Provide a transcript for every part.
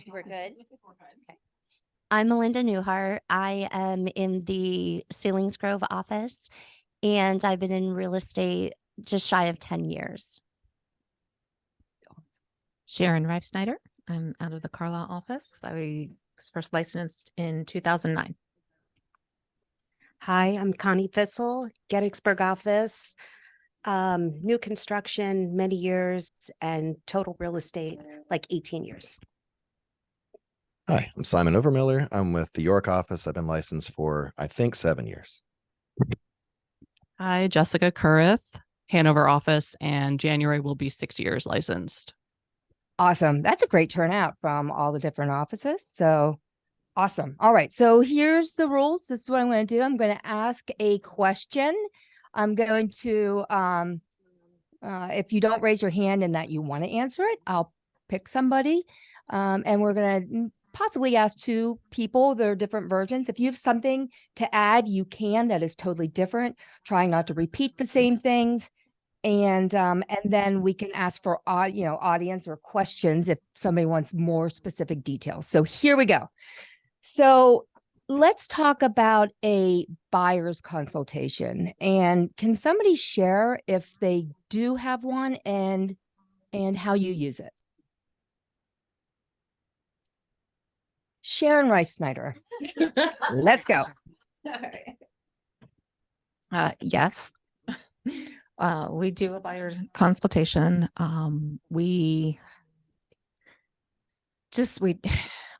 We're good. Okay. I'm Melinda Newhart. I am in the Selinsgrove office, and I've been in real estate just shy of 10 years. Sharon Reif Snyder. I'm out of the Carlisle office. I was first licensed in 2009. Hi, I'm Connie Fissel, Gettysburg office. New construction, many years, and total real estate, like 18 years. Hi, I'm Simon Overmiller. I'm with the York office. I've been licensed for, I think, 7 years. Hi, Jessica Kurith, Hanover office, and January will be 6 years licensed. Awesome. That's a great turnout from all the different offices. So awesome. All right. So here's the rules. This is what I'm going to do. I'm going to ask a question. I'm going to, if you don't raise your hand and that you want to answer it, I'll pick somebody. And we're going to possibly ask two people. There are different versions. If you have something to add, you can. That is totally different. Trying not to repeat the same things. And then we can ask for audience or questions if somebody wants more specific details. So here we go. So let's talk about a buyer's consultation. And can somebody share if they do have one and how you use it? Sharon Reif Snyder. Let's go. Yes. We do a buyer consultation. We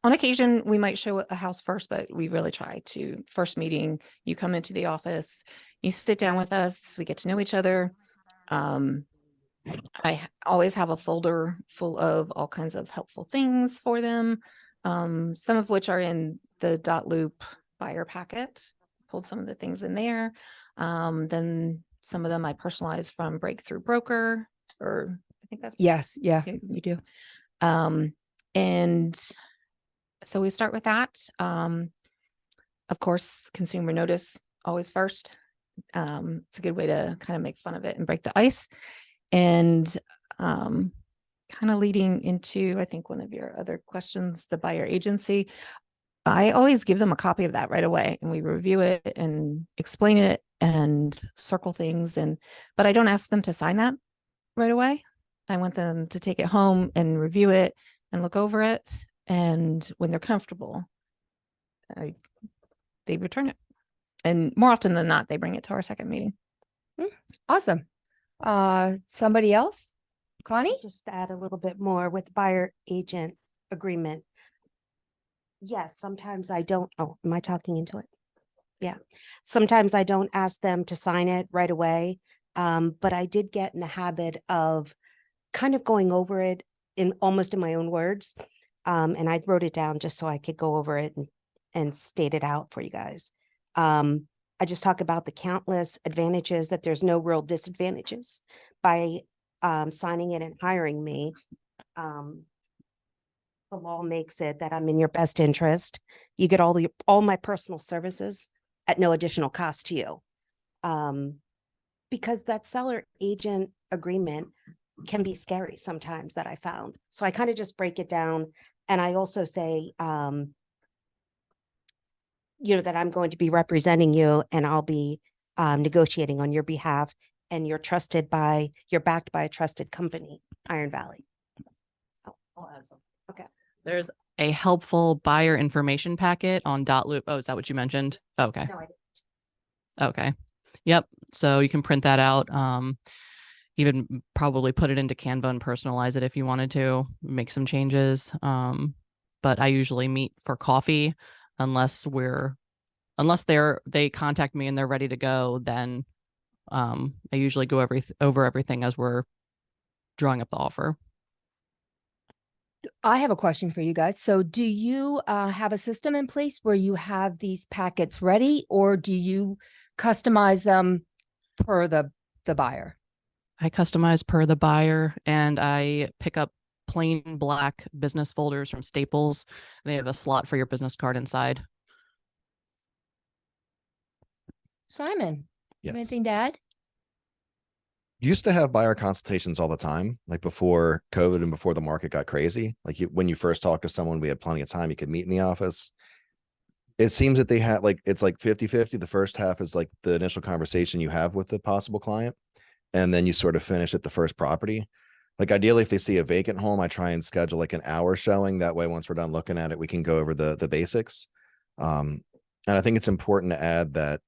on occasion, we might show a house first, but we really try to first meeting, you come into the office, you sit down with us, we get to know each other. I always have a folder full of all kinds of helpful things for them. Some of which are in the .loop buyer packet, pulled some of the things in there. Then some of them I personalize from Breakthrough Broker, or I think that's Yes. Yeah. you do. And so we start with that. Of course, consumer notice always first. It's a good way to kind of make fun of it and break the ice. And kind of leading into, I think, one of your other questions, the buyer agency. I always give them a copy of that right away, and we review it and explain it and circle things. But I don't ask them to sign that right away. I want them to take it home and review it and look over it. And when they're comfortable, they return it. And more often than not, they bring it to our second meeting. Awesome. Somebody else? Connie? Just to add a little bit more with buyer agent agreement. Yes, sometimes I don't. Oh, am I talking into it? Yeah. Sometimes I don't ask them to sign it right away. But I did get in the habit of kind of going over it almost in my own words. And I wrote it down just so I could go over it and state it out for you guys. I just talk about the countless advantages, that there's no real disadvantages by signing it and hiring me. The law makes it that I'm in your best interest. You get all my personal services at no additional cost to you. Because that seller agent agreement can be scary sometimes, that I found. So I kind of just break it down. And I also say, that I'm going to be representing you, and I'll be negotiating on your behalf, and you're backed by a trusted company, Iron Valley. Oh, I'll add something. Okay. There's a helpful buyer information packet on .loop. Oh, is that what you mentioned? Okay. No, I didn't. Okay. Yep. So you can print that out. Even probably put it into Canva and personalize it if you wanted to make some changes. But I usually meet for coffee unless they contact me and they're ready to go. Then I usually go over everything as we're drawing up the offer. I have a question for you guys. So do you have a system in place where you have these packets ready, or do you customize them per the buyer? I customize per the buyer, and I pick up plain black business folders from Staples. They have a slot for your business card inside. Simon, you have Yes. anything to add? used to have buyer consultations all the time, like before COVID and before the market got crazy. Like when you first talked to someone, we had plenty of time. You could meet in the office. It seems that they had like, it's like 50-50. The first half is like the initial conversation you have with the possible client. And then you sort of finish at the first property. Like ideally, if they see a vacant home, I try and schedule like an hour showing. That way, once we're done looking at it, we can go over the basics. And I think it's important to add that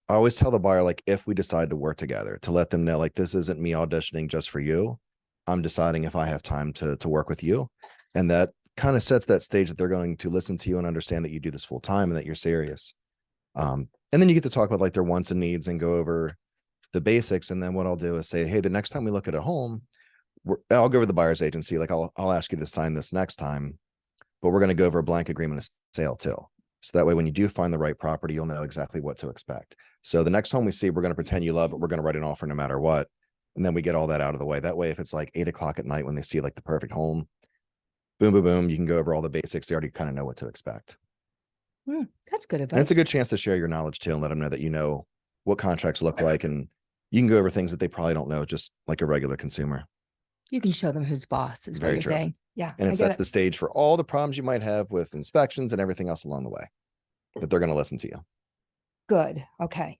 I always tell the buyer, like, if we decide to work together, to let them know, like, this isn't me auditioning just for you. I'm deciding if I have time to work with you. And that kind of sets that stage that they're going to listen to you and understand that you do this full time and that you're serious. And then you get to talk about like their wants and needs and go over the basics. And then what I'll do is say, hey, the next time we look at a home, I'll go over the buyer's agency. Like I'll ask you to sign this next time, but we're going to go over a blank agreement of sale too. So that way, when you do find the right property, you'll know exactly what to expect. So the next home we see, we're going to pretend you love it. We're going to write an offer no matter what. And then we get all that out of the way. That way, if it's like 8 o'clock at night when they see like the perfect home, boom, boom, boom, you can go over all the basics. They already kind of know what to expect. That's good advice. And it's a good chance to share your knowledge too and let them know that you know what contracts look like. And you can go over things that they probably don't know, just like a regular consumer. You can show them who's boss is what Very you're true. saying. Yeah. And I it get sets the stage for all the problems you might have with inspections and everything else along the way that they're going to listen to you. Good. Okay.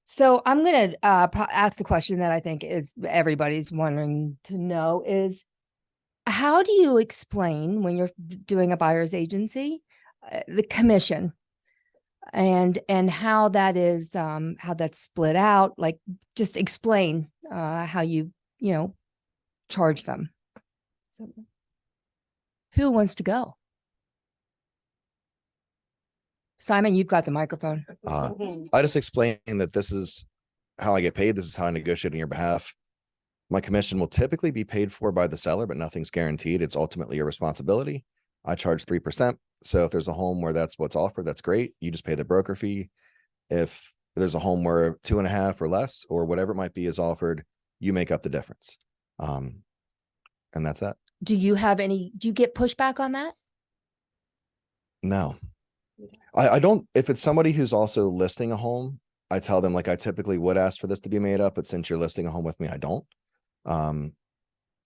So I'm going to ask the question that I think is everybody's wanting to know is how do you explain when you're doing a buyer's agency, the commission and how that is, how that's split out? Like just explain how you charge them. So, who wants to go? Simon, you've got the microphone. I just explained that this is how I get paid. This is how I negotiate on your behalf. My commission will typically be paid for by the seller, but nothing's guaranteed. It's ultimately your responsibility. I charge 3%. So if there's a home where that's what's offered, that's great. You just pay the broker fee. If there's a home where 2.5 or less, or whatever it might be is offered, you make up the difference. And that's that. Do you get pushback on that? No, I don't. If it's somebody who's also listing a home, I tell them like I typically would ask for this to be made up, but since you're listing a home with me, I don't.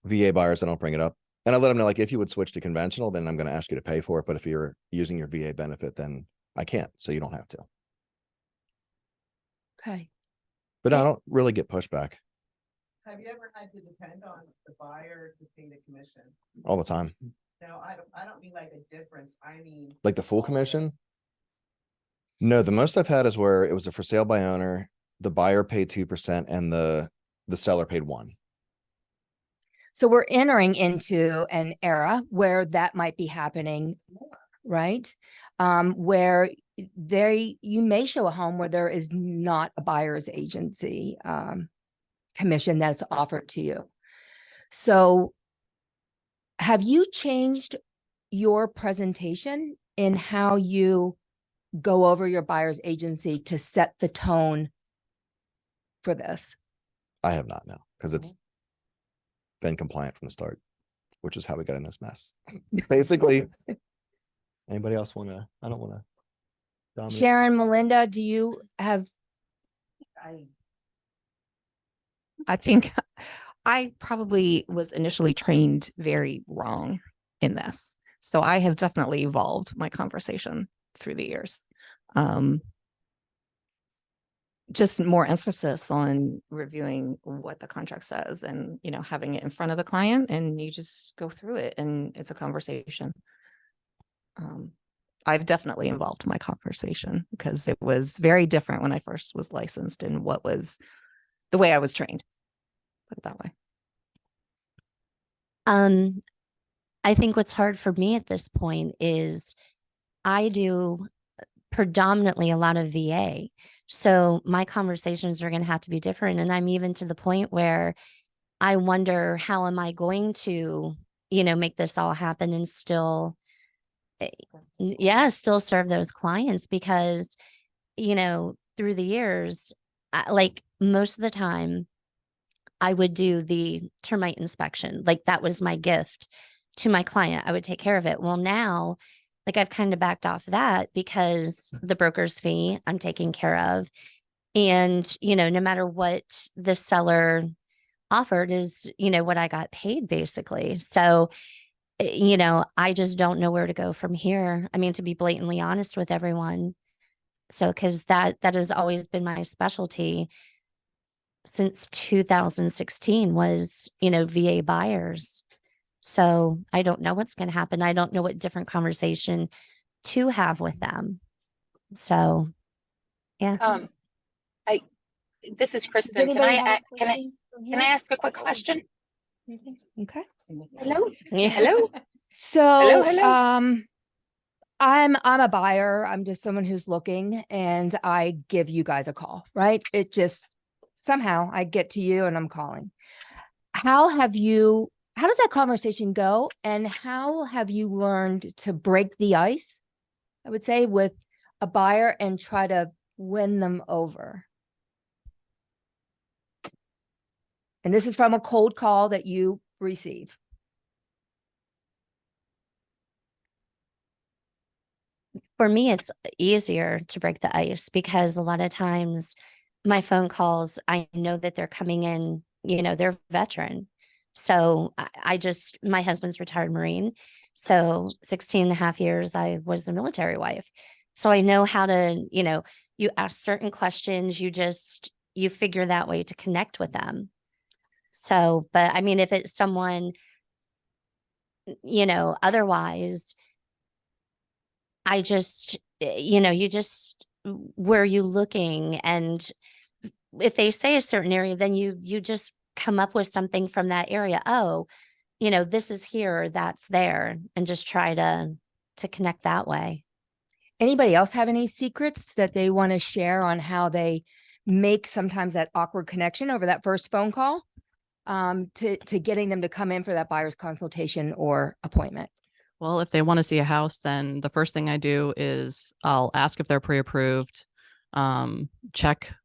VA buyers, I don't bring it up. And I let them know, like, if you would switch to conventional, then I'm going to ask you to pay for it. But if you're using your VA benefit, then I can't. So you don't have to. Okay. But I don't really get pushback Have you ever had to depend on the buyer to pay the commission? all the time. No, I don't mean like a difference. I mean. Like the full all of it. commission. No, the most I've had is where it was a for sale by owner. The buyer paid 2% and the seller paid 1%. So we're entering into an era where that might be happening more, right? Where you may show a home where there is not a buyer's agency commission that's offered to you. So have you changed your presentation in how you go over your buyer's agency to set the tone for this? I have not, no, because it's been compliant from the start, which is how we got in this mess. Basically, anybody else want to? I don't want to. Dominate. Sharon, Melinda, do you have? I think I probably was initially trained very wrong in this. So I have definitely evolved my conversation through the years. Just more emphasis on reviewing what the contract says and, having it in front of the client and you just go through it and it's a conversation. I've definitely evolved my conversation because it was very different when I first was licensed and what was the way I was trained. Put it that way. I think what's hard for me at this point is I do predominantly a lot of VA. So my conversations are going to have to be different. And I'm even to the point where I wonder, how am I going to, make this all happen and still, still serve those clients? Because, through the years, like most of the time, I would do the termite inspection. Like that was my gift to my client. I would take care of it. Well, now, like I've kind of backed off that because the broker's fee I'm taking care of. And, no matter what the seller offered is, what I got paid basically. So, I just don't know where to go from here. I mean, to be blatantly honest with everyone. So, because that has always been my specialty since 2016 was, VA buyers. So I don't know what's going to happen. I don't know what different conversation to have with them. So, yeah. This is Does Kristen. Can anybody I, have a- can I, questions from can I here? ask a quick question? Okay. Hello? Yeah. Hello? So, hello. I'm a buyer. I'm just someone who's looking, and I give you guys a call, right? It just somehow I get to you and I'm calling. How does that conversation go? And how have you learned to break the ice, I would say, with a buyer and try to win them over? And this is from a cold call that you receive. For me, it's easier to break the ice because a lot of times my phone calls, I know that they're coming in, they're veteran. So my husband's retired Marine. So 16 and a half years, I was a military wife. So I know how to, you ask certain questions, you figure that way to connect with them. So, but I mean, if it's someone, otherwise, I just, where are you looking? And if they say a certain area, then you just come up with something from that area. Oh, this is here, that's there, and just try to connect that way. Anybody else have any secrets that they want to share on how they make sometimes that awkward connection over that first phone call to getting them to come in for that buyer's consultation or appointment? Well, if they want to see a house, then the first thing I do is I'll ask if they're pre-approved, check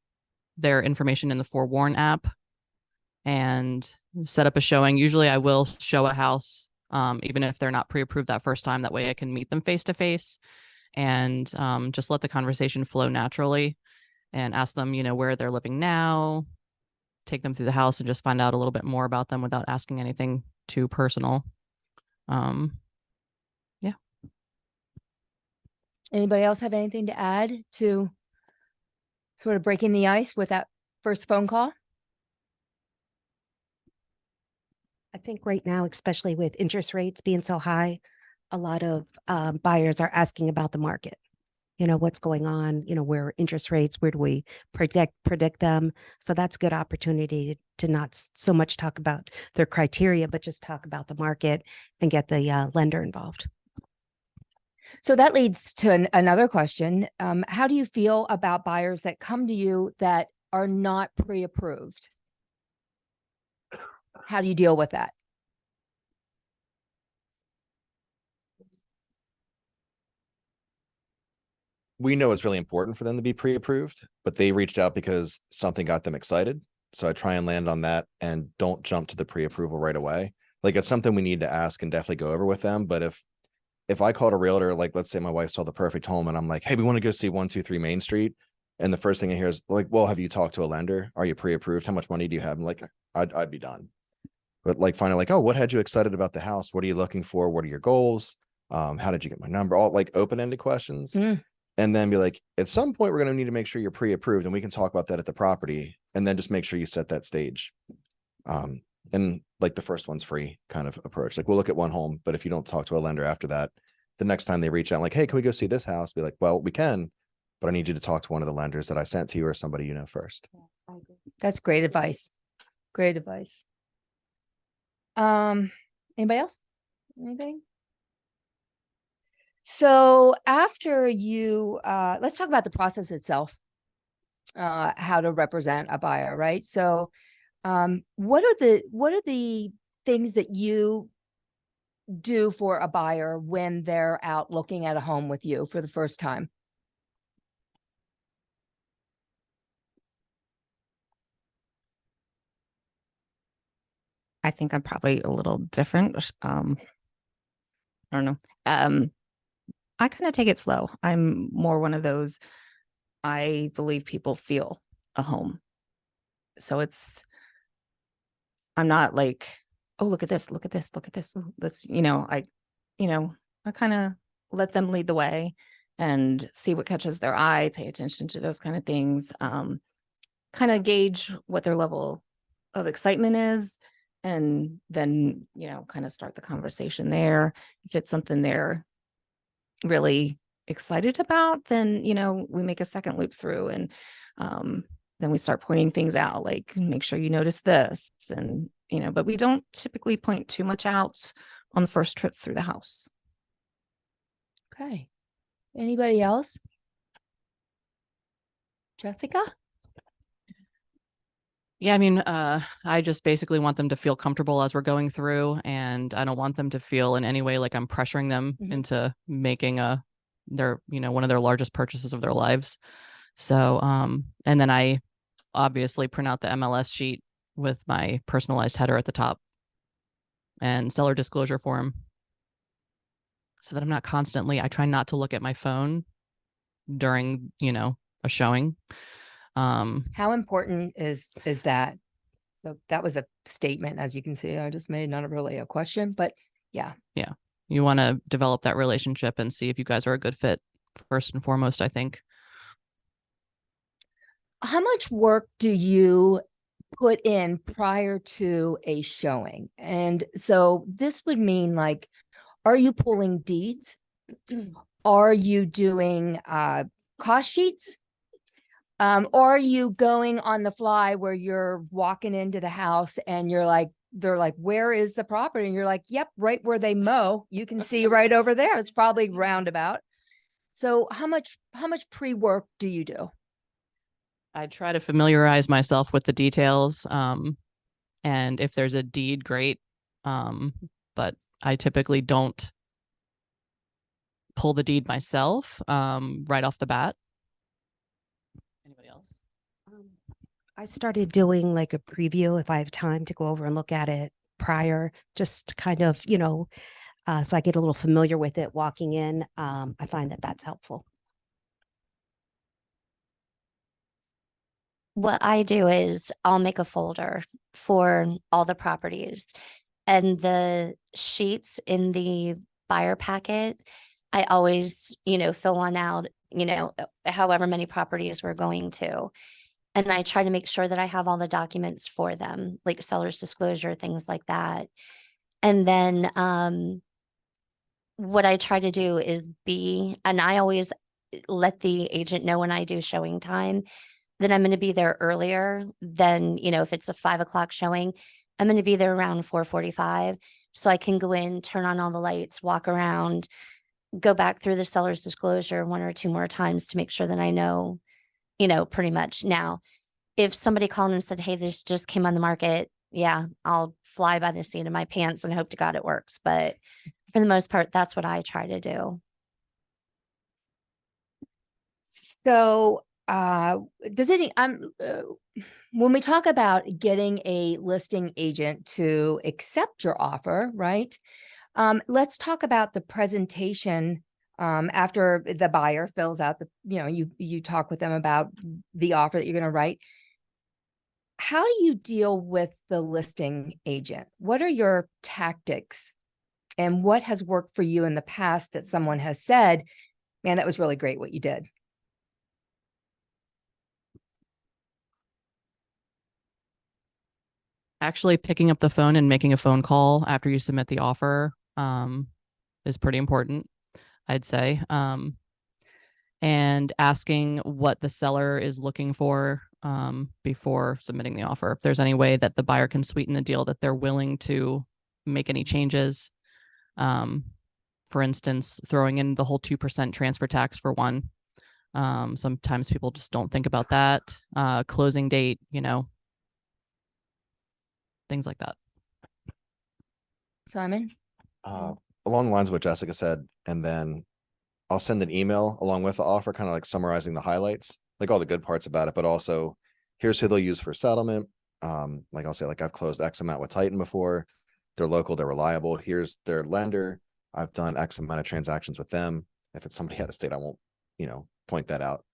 their information in the Forewarn app, and set up a showing. Usually I will show a house, even if they're not pre-approved that first time. That way I can meet them face to face and just let the conversation flow naturally and ask them, where they're living now, take them through the house and just find out a little bit more about them without asking anything too personal. Anybody else have anything to add to sort of breaking the ice with that first phone call? I think right now, especially with interest rates being so high, a lot of buyers are asking about the market. What's going on, where interest rates, where do we predict them? So that's a good opportunity to not so much talk about their criteria, but just talk about the market and get the lender involved. So that leads to another question. How do you feel about buyers that come to you that are not pre-approved? How do you deal with that? We know it's really important for them to be pre-approved, but they reached out because something got them excited. So I try and land on that and don't jump to the pre-approval right away. Like it's something we need to ask and definitely go over with them. But if I called a realtor, like let's say my wife saw the perfect home and I'm like, hey, we want to go see 123 Main Street. And the first thing I hear is like, well, have you talked to a lender? Are you pre-approved? How much money do you have? I'm like, I'd be done. But like finally, like, oh, what had you excited about the house? What are you looking for? What are your goals? How did you get my number? All like open-ended questions. And then be like, at some point, we're going to need to make sure you're pre-approved and we can talk about that at the property. And then just make sure you set that stage. And like the first one's free kind of approach. Like we'll look at one home, but if you don't talk to a lender after that, the next time they reach out like, hey, can we go see this house? Be like, well, we can, but I need you to talk to one of the lenders that I sent to you or somebody first. That's great advice. Great advice. Anybody else? Anything? So after you, let's talk about the process itself, how to represent a buyer, right? So, what are the things that you do for a buyer when they're out looking at a home with you for the first time? I think I'm probably a little different. I don't know. I kind of take it slow. I'm more one of those, I believe people feel. a home. So I'm not like, oh, look at this, look at this, look at this. Ooh, this, I kind of let them lead the way and see what catches their eye, pay attention to those kind of things, kind of gauge what their level of excitement is, and then, kind of start the conversation there. If it's something they're really excited about, then, we make a second loop through, and then we start pointing things out, like, make sure you notice this. And, but we don't typically point too much out on the first trip through the house. Okay. Anybody else? Jessica? Yeah, I mean, I just basically want them to feel comfortable as we're going through, and I don't want them to feel in any way like I'm pressuring them Mhm. into making one of their largest purchases of their lives. So, and then I obviously print out the MLS sheet with my personalized header at the top and seller disclosure form, so that I'm not constantly, I try not to look at my phone during, a showing. How important is that? So that was a statement, as you can see, I just made, not really a question, but yeah. You want to develop that relationship and see if you guys are a good fit first and foremost, I think. How much work do you put in prior to a showing? And so this would mean, like, are you pulling deeds? Are you doing cost sheets? Or are you going on the fly where you're walking into the house and you're like, they're like, where is the property? And you're like, yep, right where they mow. You can see right over there. It's probably roundabout. So how much pre-work do you do? I try to familiarize myself with the details. And if there's a deed, great. But I typically don't pull the deed myself right off the bat. Anybody else? I started doing like a preview if I have time to go over and look at it prior, just kind of, so I get a little familiar with it walking in. I find that that's helpful. What I do is I'll make a folder for all the properties, and the sheets in the buyer packet, I always, fill one out, however many properties we're going to. And I try to make sure that I have all the documents for them, like seller's disclosure, things like that. And then what I try to do is and I always let the agent know when I do showing time that I'm going to be there earlier than, if it's a 5 o'clock showing, I'm going to be there around 4:45. So I can go in, turn on all the lights, walk around, go back through the seller's disclosure 1 or 2 more times to make sure that I know, pretty much. Now, if somebody called and said, hey, this just came on the market, yeah, I'll fly by the seat of my pants and hope to God it works. But for the most part, that's what I try to do. So does any when we talk about getting a listing agent to accept your offer, right? Let's talk about the presentation after the buyer fills out the, you talk with them about the offer that you're going to write. How do you deal with the listing agent? What are your tactics, and what has worked for you in the past that someone has said, man, that was really great what you did? Actually picking up the phone and making a phone call after you submit the offer is pretty important, I'd say. And asking what the seller is looking for before submitting the offer. If there's any way that the buyer can sweeten the deal, that they're willing to make any changes. For instance, throwing in the whole 2% transfer tax for one. Sometimes people just don't think about that. Closing date, things like that. Simon? Along the lines of what Jessica said, and then I'll send an email along with the offer, kind of like summarizing the highlights, like all the good parts about it, but also here's who they'll use for settlement. Like I'll say, like, I've closed X amount with Titan before. They're local, they're reliable. Here's their lender. I've done X amount of transactions with them. If it's somebody out of state, I won't, point that out.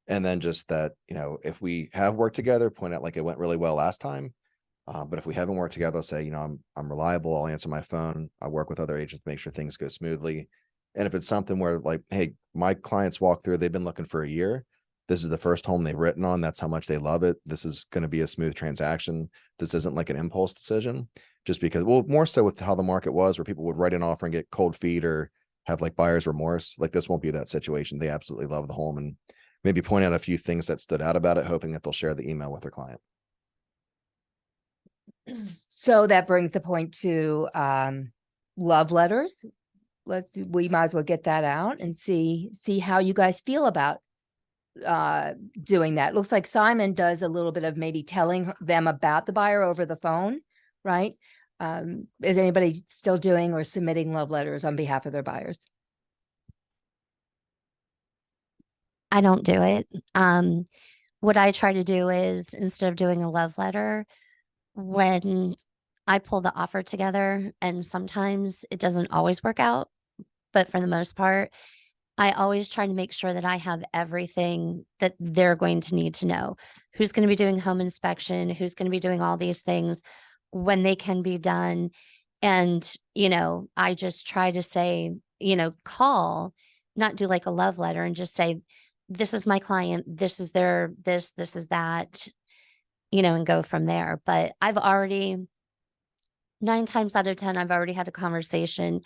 And then just that, you know, if we have worked together, point out like it went really well last time. But if we haven't worked together, I'll say, you know, I'm reliable. I'll answer my phone. I work with other agents to make sure things go smoothly. And if it's something where like, hey, my clients walk through, they've been looking for a year. This is the first home they've written on. That's how much they love it. This is going to be a smooth transaction. This isn't like an impulse decision, just because, well, more so with how the market was, where people would write an offer and get cold feet or have like buyer's remorse. Like this won't be that situation. They absolutely love the home, and maybe point out a few things that stood out about it, hoping that they'll share the email with their client. So that brings the point to love letters. We might as well get that out and see how you guys feel about doing that. Looks like Simon does a little bit of maybe telling them about the buyer over the phone, right? Is anybody still doing or submitting love letters on behalf of their buyers? I don't do it. What I try to do is, instead of doing a love letter, when I pull the offer together, and sometimes it doesn't always work out, but for the most part, I always try to make sure that I have everything that they're going to need to know. Who's going to be doing home inspection, who's going to be doing all these things, when they can be done. And, you know, I just try to say, you know, call, not do like a love letter, and just say, this is my client, this is their, this is that, you know, and go from there. But I've already, 9 times out of 10, I've already had a conversation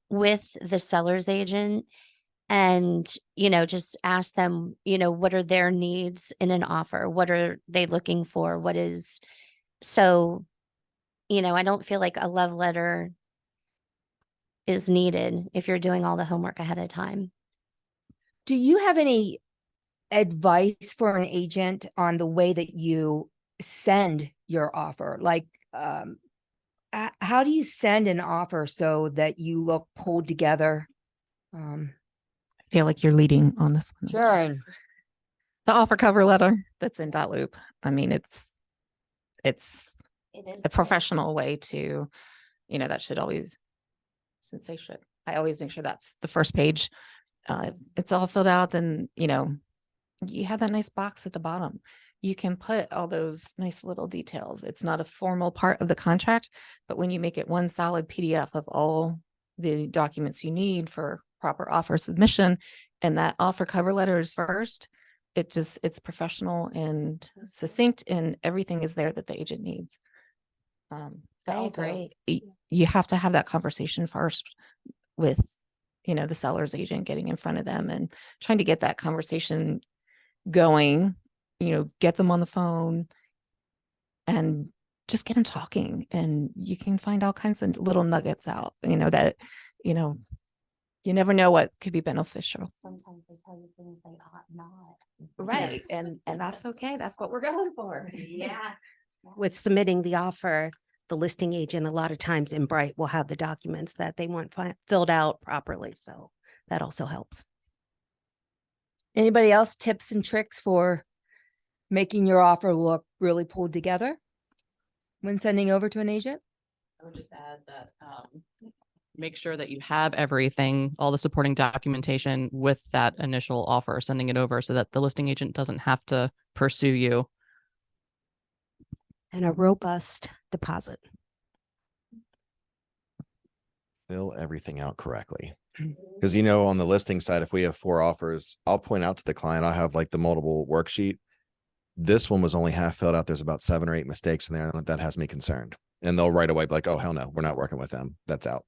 with the seller's agent, and, you know, just ask them, you know, what are their needs in an offer? What are they looking for? What is, so, you know, I don't feel like a love letter is needed if you're doing all the homework ahead of time. Do you have any advice for an agent on the way that you send your offer? Like, how do you send an offer so that you look pulled together? I feel like you're leading on this one. Sure. The offer cover letter that's in Dotloop. I mean, it's It is a professional way to, you know, that should always, since they should, I always make sure that's the first page. It's all filled out, then, you know, you have that nice box at the bottom. You can put all those nice little details. It's not a formal part of the contract, but when you make it one solid PDF of all the documents you need for proper offer submission, and that offer cover letter is first, it's professional and succinct, and everything is there that the agent needs. But I also, agree. you have to have that conversation first with, you know, the seller's agent, getting in front of them and trying to get that conversation going, you know, get them on the phone and just get them talking, and you can find all kinds of little nuggets out, you know, that, you know, you never know what could be beneficial. Sometimes they tell you things they ought not. Right. Yes. And that's okay. That's what we're going for. Yeah. With submitting the offer, the listing agent, a lot of times in Bright will have the documents that they want filled out properly. So that also helps. Anybody else tips and tricks for making your offer look really pulled together when sending over to an agent? I would just add that make sure that you have everything, all the supporting documentation with that initial offer, sending it over so that the listing agent doesn't have to pursue you. And a robust deposit. Fill everything out correctly. Because, you know, on the listing side, if we have 4 offers, I'll point out to the client, I have like the multiple worksheet. This one was only half filled out. There's about 7 or 8 mistakes in there. And that has me concerned. And they'll right away be like, oh, hell no, we're not working with them. That's out.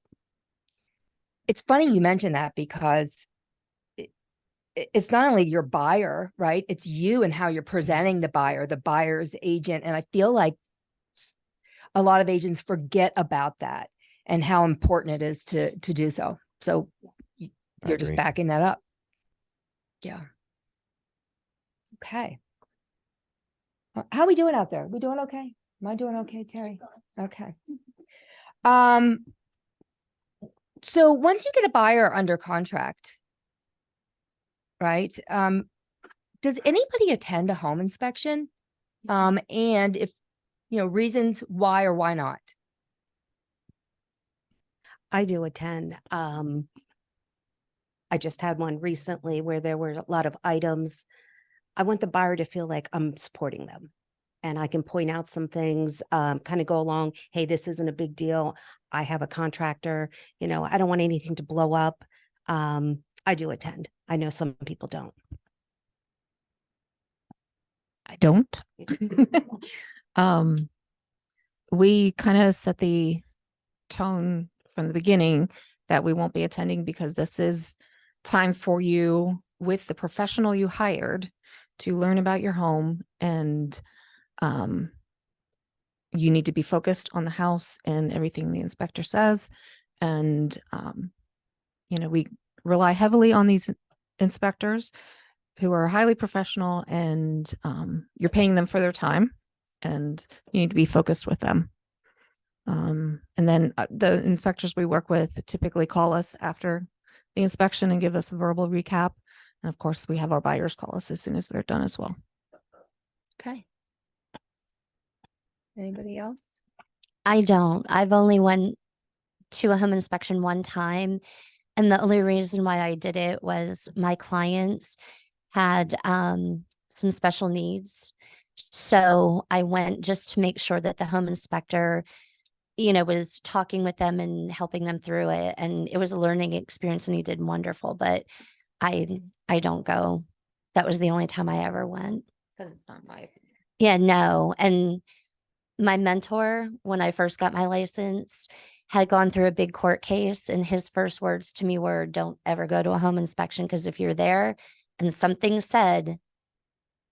It's funny you mention that, because it's not only your buyer, right? It's you and how you're presenting the buyer's agent. And I feel like a lot of agents forget about that and how important it is to do so. So I you're just agree. backing that up. Yeah. Okay. How we doing out there? We doing okay? Am I doing okay, Terry? Okay. So once you get a buyer under contract, right? Does anybody attend a home inspection? And if, you know, reasons why or why not? I do attend. I just had one recently where there were a lot of items I want the buyer to feel like I'm supporting them. And I can point out some things, kind of go along, hey, this isn't a big deal. I have a contractor, I don't want anything to blow up. I do attend. I know some people don't. I don't. We kind of set the tone from the beginning that we won't be attending because this is time for you with the professional you hired to learn about your home, and you need to be focused on the house and everything the inspector says. And we rely heavily on these inspectors who are highly professional, and you're paying them for their time, and you need to be focused with them. And then the inspectors we work with typically call us after the inspection and give us a verbal recap. And of course, we have our buyers call us as soon as they're done as well. Okay. Anybody else? I don't. I've only went to a home inspection one time. And the only reason why I did it was my clients had some special needs. So I went just to make sure that the home inspector, was talking with them and helping them through it. And it was a learning experience and he did wonderful, but I don't go. That was the only time I ever went. Because it's not my opinion. Yeah, no. And my mentor, when I first got my license, had gone through a big court case. And his first words to me were, don't ever go to a home inspection, because if you're there and something said,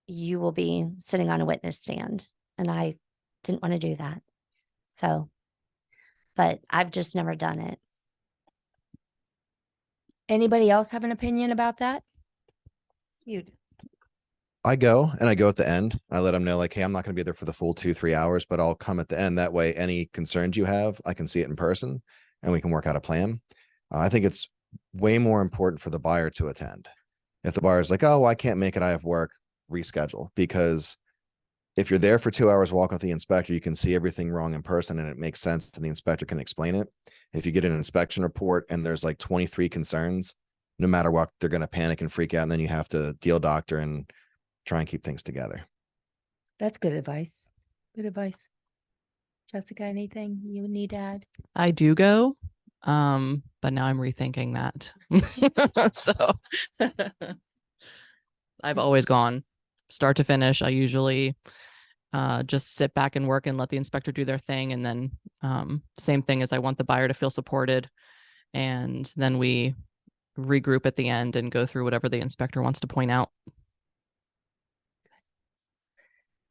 you will be sitting on a witness stand. And I didn't want to do that. So, but I've just never done it. Anybody else have an opinion about that? I go and I go at the end. I let them know like, hey, I'm not going to be there for the full 2-3 hours, but I'll come at the end. That way, any concerns you have, I can see it in person and we can work out a plan. I think it's way more important for the buyer to attend. If the buyer's like, oh, I can't make it, I have work, reschedule. Because if you're there for 2 hours, walk with the inspector, you can see everything wrong in person and it makes sense and the inspector can explain it. If you get an inspection report and there's like 23 concerns, no matter what, they're going to panic and freak out. And then you have to deal doctor and try and keep things together. That's good advice. Good advice. Jessica, anything you would need to add? I do go, but now I'm rethinking that. So I've always gone start to finish. I usually just sit back and work and let the inspector do their thing. And then same thing as I want the buyer to feel supported. And then we regroup at the end and go through whatever the inspector wants to point out.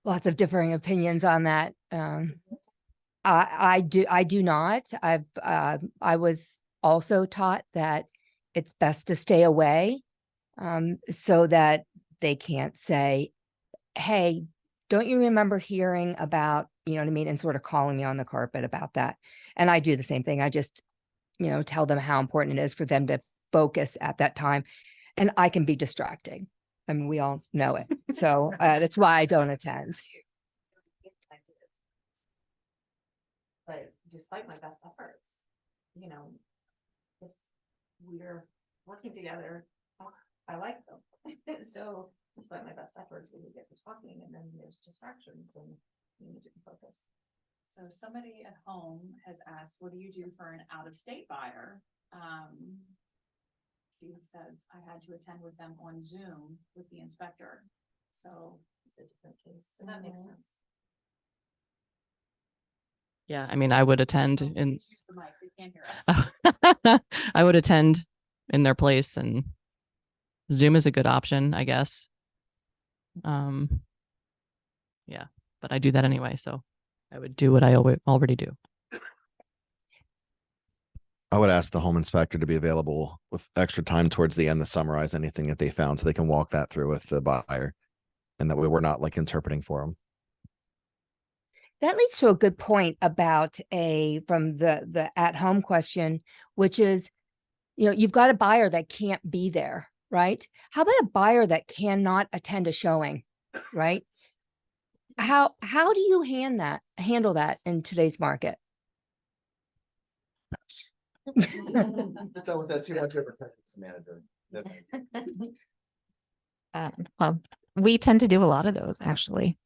Lots of differing opinions on that. I do not. I was also taught that it's best to stay away, so that they can't say, hey, don't you remember hearing about, you know what I mean? And sort of calling me on the carpet about that. And I do the same thing. I just, tell them how important it is for them to focus at that time. And I can be distracting. I mean, we all know it. So that's why I don't attend. But despite my best efforts, if we're working together, I like them. So despite my best efforts, we get to talking and then there's distractions and we need to be focused. So somebody at home has asked, what do you do for an out-of-state buyer? She said, I had to attend with them on Zoom with the inspector. So it's a different case. So that makes sense. Yeah, I mean, I would attend Oh, in. please use the mic. They can't hear us. I would attend in their place, and Zoom is a good option, I guess. Yeah, but I do that anyway, so I would do what I already do. I would ask the home inspector to be available with extra time towards the end to summarize anything that they found so they can walk that through with the buyer. And that way we're not like interpreting for them. That leads to a good point about from the at-home question, which is, you've got a buyer that can't be there, right? How about a buyer that cannot attend a showing, right? How do you handle that in today's market? Yes. So with that too much over manager. Well, we tend to do a lot of those actually.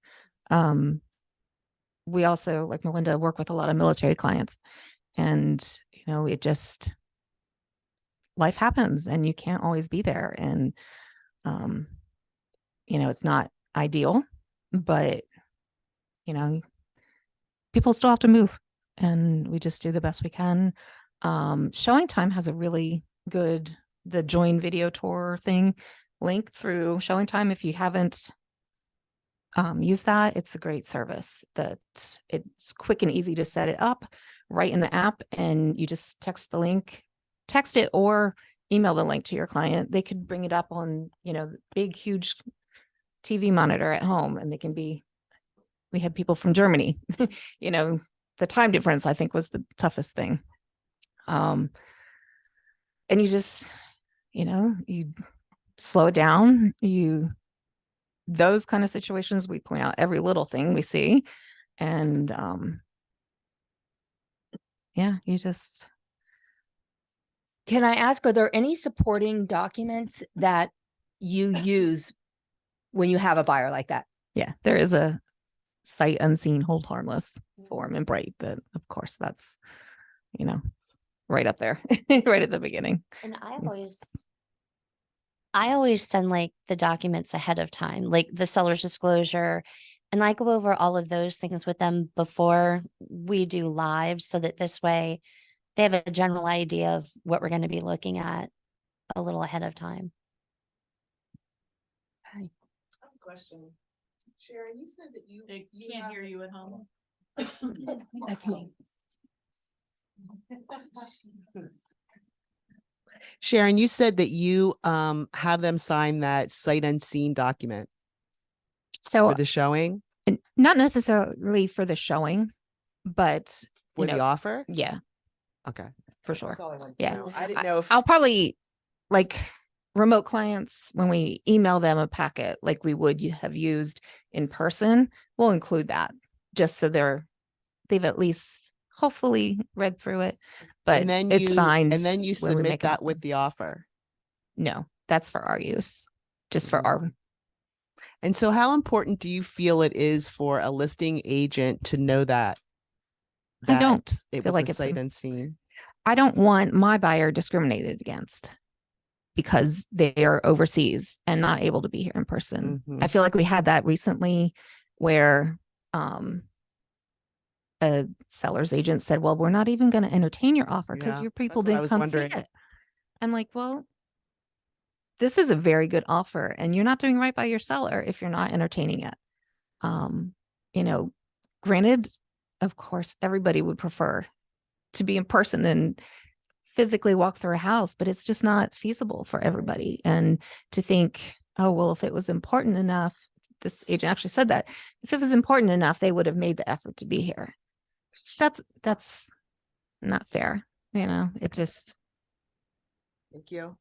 We also, like Melinda, work with a lot of military clients, and it just, life happens and you can't always be there. And, it's not ideal, but, people still have to move, and we just do the best we can. Showing Time has a really good, the join video tour thing link through Showing Time. If you haven't use that, it's a great service that it's quick and easy to set it up right in the app, and you just text it or email the link to your client. They could bring it up on, big, huge TV monitor at home, and we had people from Germany, the time difference, I think, was the toughest thing. And you just, you slow it down, those kind of situations, we point out every little thing we see. And you just. Can I ask, are there any supporting documents that you use when you have a buyer like that? Yeah, there is a sight unseen, hold harmless form in Bright that, of course, that's, right up there, right at the beginning. And I always send like the documents ahead of time, like the seller's disclosure. And I go over all of those things with them before we do live, so that this way they have a general idea of what we're going to be looking at a little ahead of time. I have a question. Sharon, you said that you Can't have- hear you at home. That's me. Jesus. Sharon, you said that you have them sign that sight unseen document So for the showing, not necessarily for the showing, but for the offer. yeah, Okay. for sure. That's all I wanted to Yeah. know. I didn't know if I'll probably, like, remote clients, when we email them a packet like we would have used in person, we'll include that just so they've at least hopefully read through it, but and then it's signed. and then you when we submit make an that offer. with the offer. No, that's for our use, just for Mhm. our. And so how important do you feel it is for a listing agent to know that? I don't it feel with like the it's sight unseen. I don't want my buyer discriminated against because they are overseas and not able to be here in person. I Mhm. feel like we had that recently where a seller's agent said, well, we're not even going to entertain your offer because Yeah, your people that's what I didn't was come wondering. see it. I'm like, well, this is a very good offer, and you're not doing right by your seller if you're not entertaining it. Granted, of course, everybody would prefer to be in person and physically walk through a house, but it's just not feasible for everybody. And to think, oh, well, if it was important enough, this agent actually said that if it was important enough, they would have made the effort to be here. That's not fair. It just. Thank you.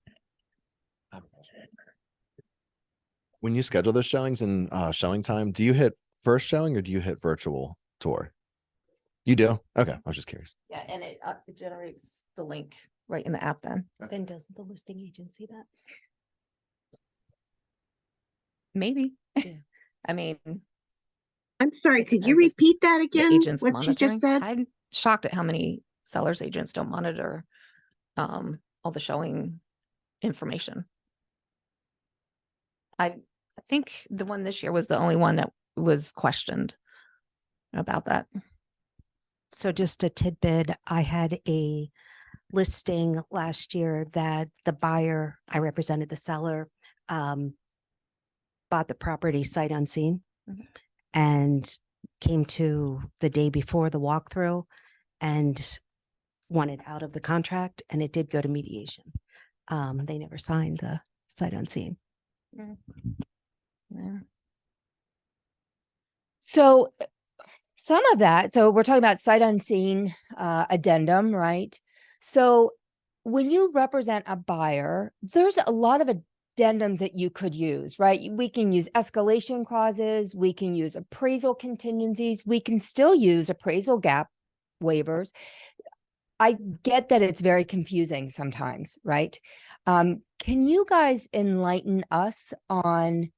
When you schedule those showings and Showing Time, do you hit first showing or do you hit virtual tour? You do? Okay. I was just curious. Yeah, and it generates the link right in the app then. Then doesn't the listing agent see that? Maybe. Yeah. I mean, I'm sorry, It could you depends if repeat that the again? agents What you just said? I'm shocked at how many sellers agents don't monitor all the showing information. I think the one this year was the only one that was questioned about that. So just a tidbit, I had a listing last year that the buyer, I represented the seller, bought the property sight unseen Mhm. and came to the day before the walkthrough and wanted out of the contract, and it did go to mediation. They never signed the sight unseen. Yeah. So some of that, so we're talking about sight unseen addendum, right? So when you represent a buyer, there's a lot of addendums that you could use, right? We can use escalation clauses, we can use appraisal contingencies, we can still use appraisal gap waivers. I get that it's very confusing sometimes, right? Can you guys enlighten us on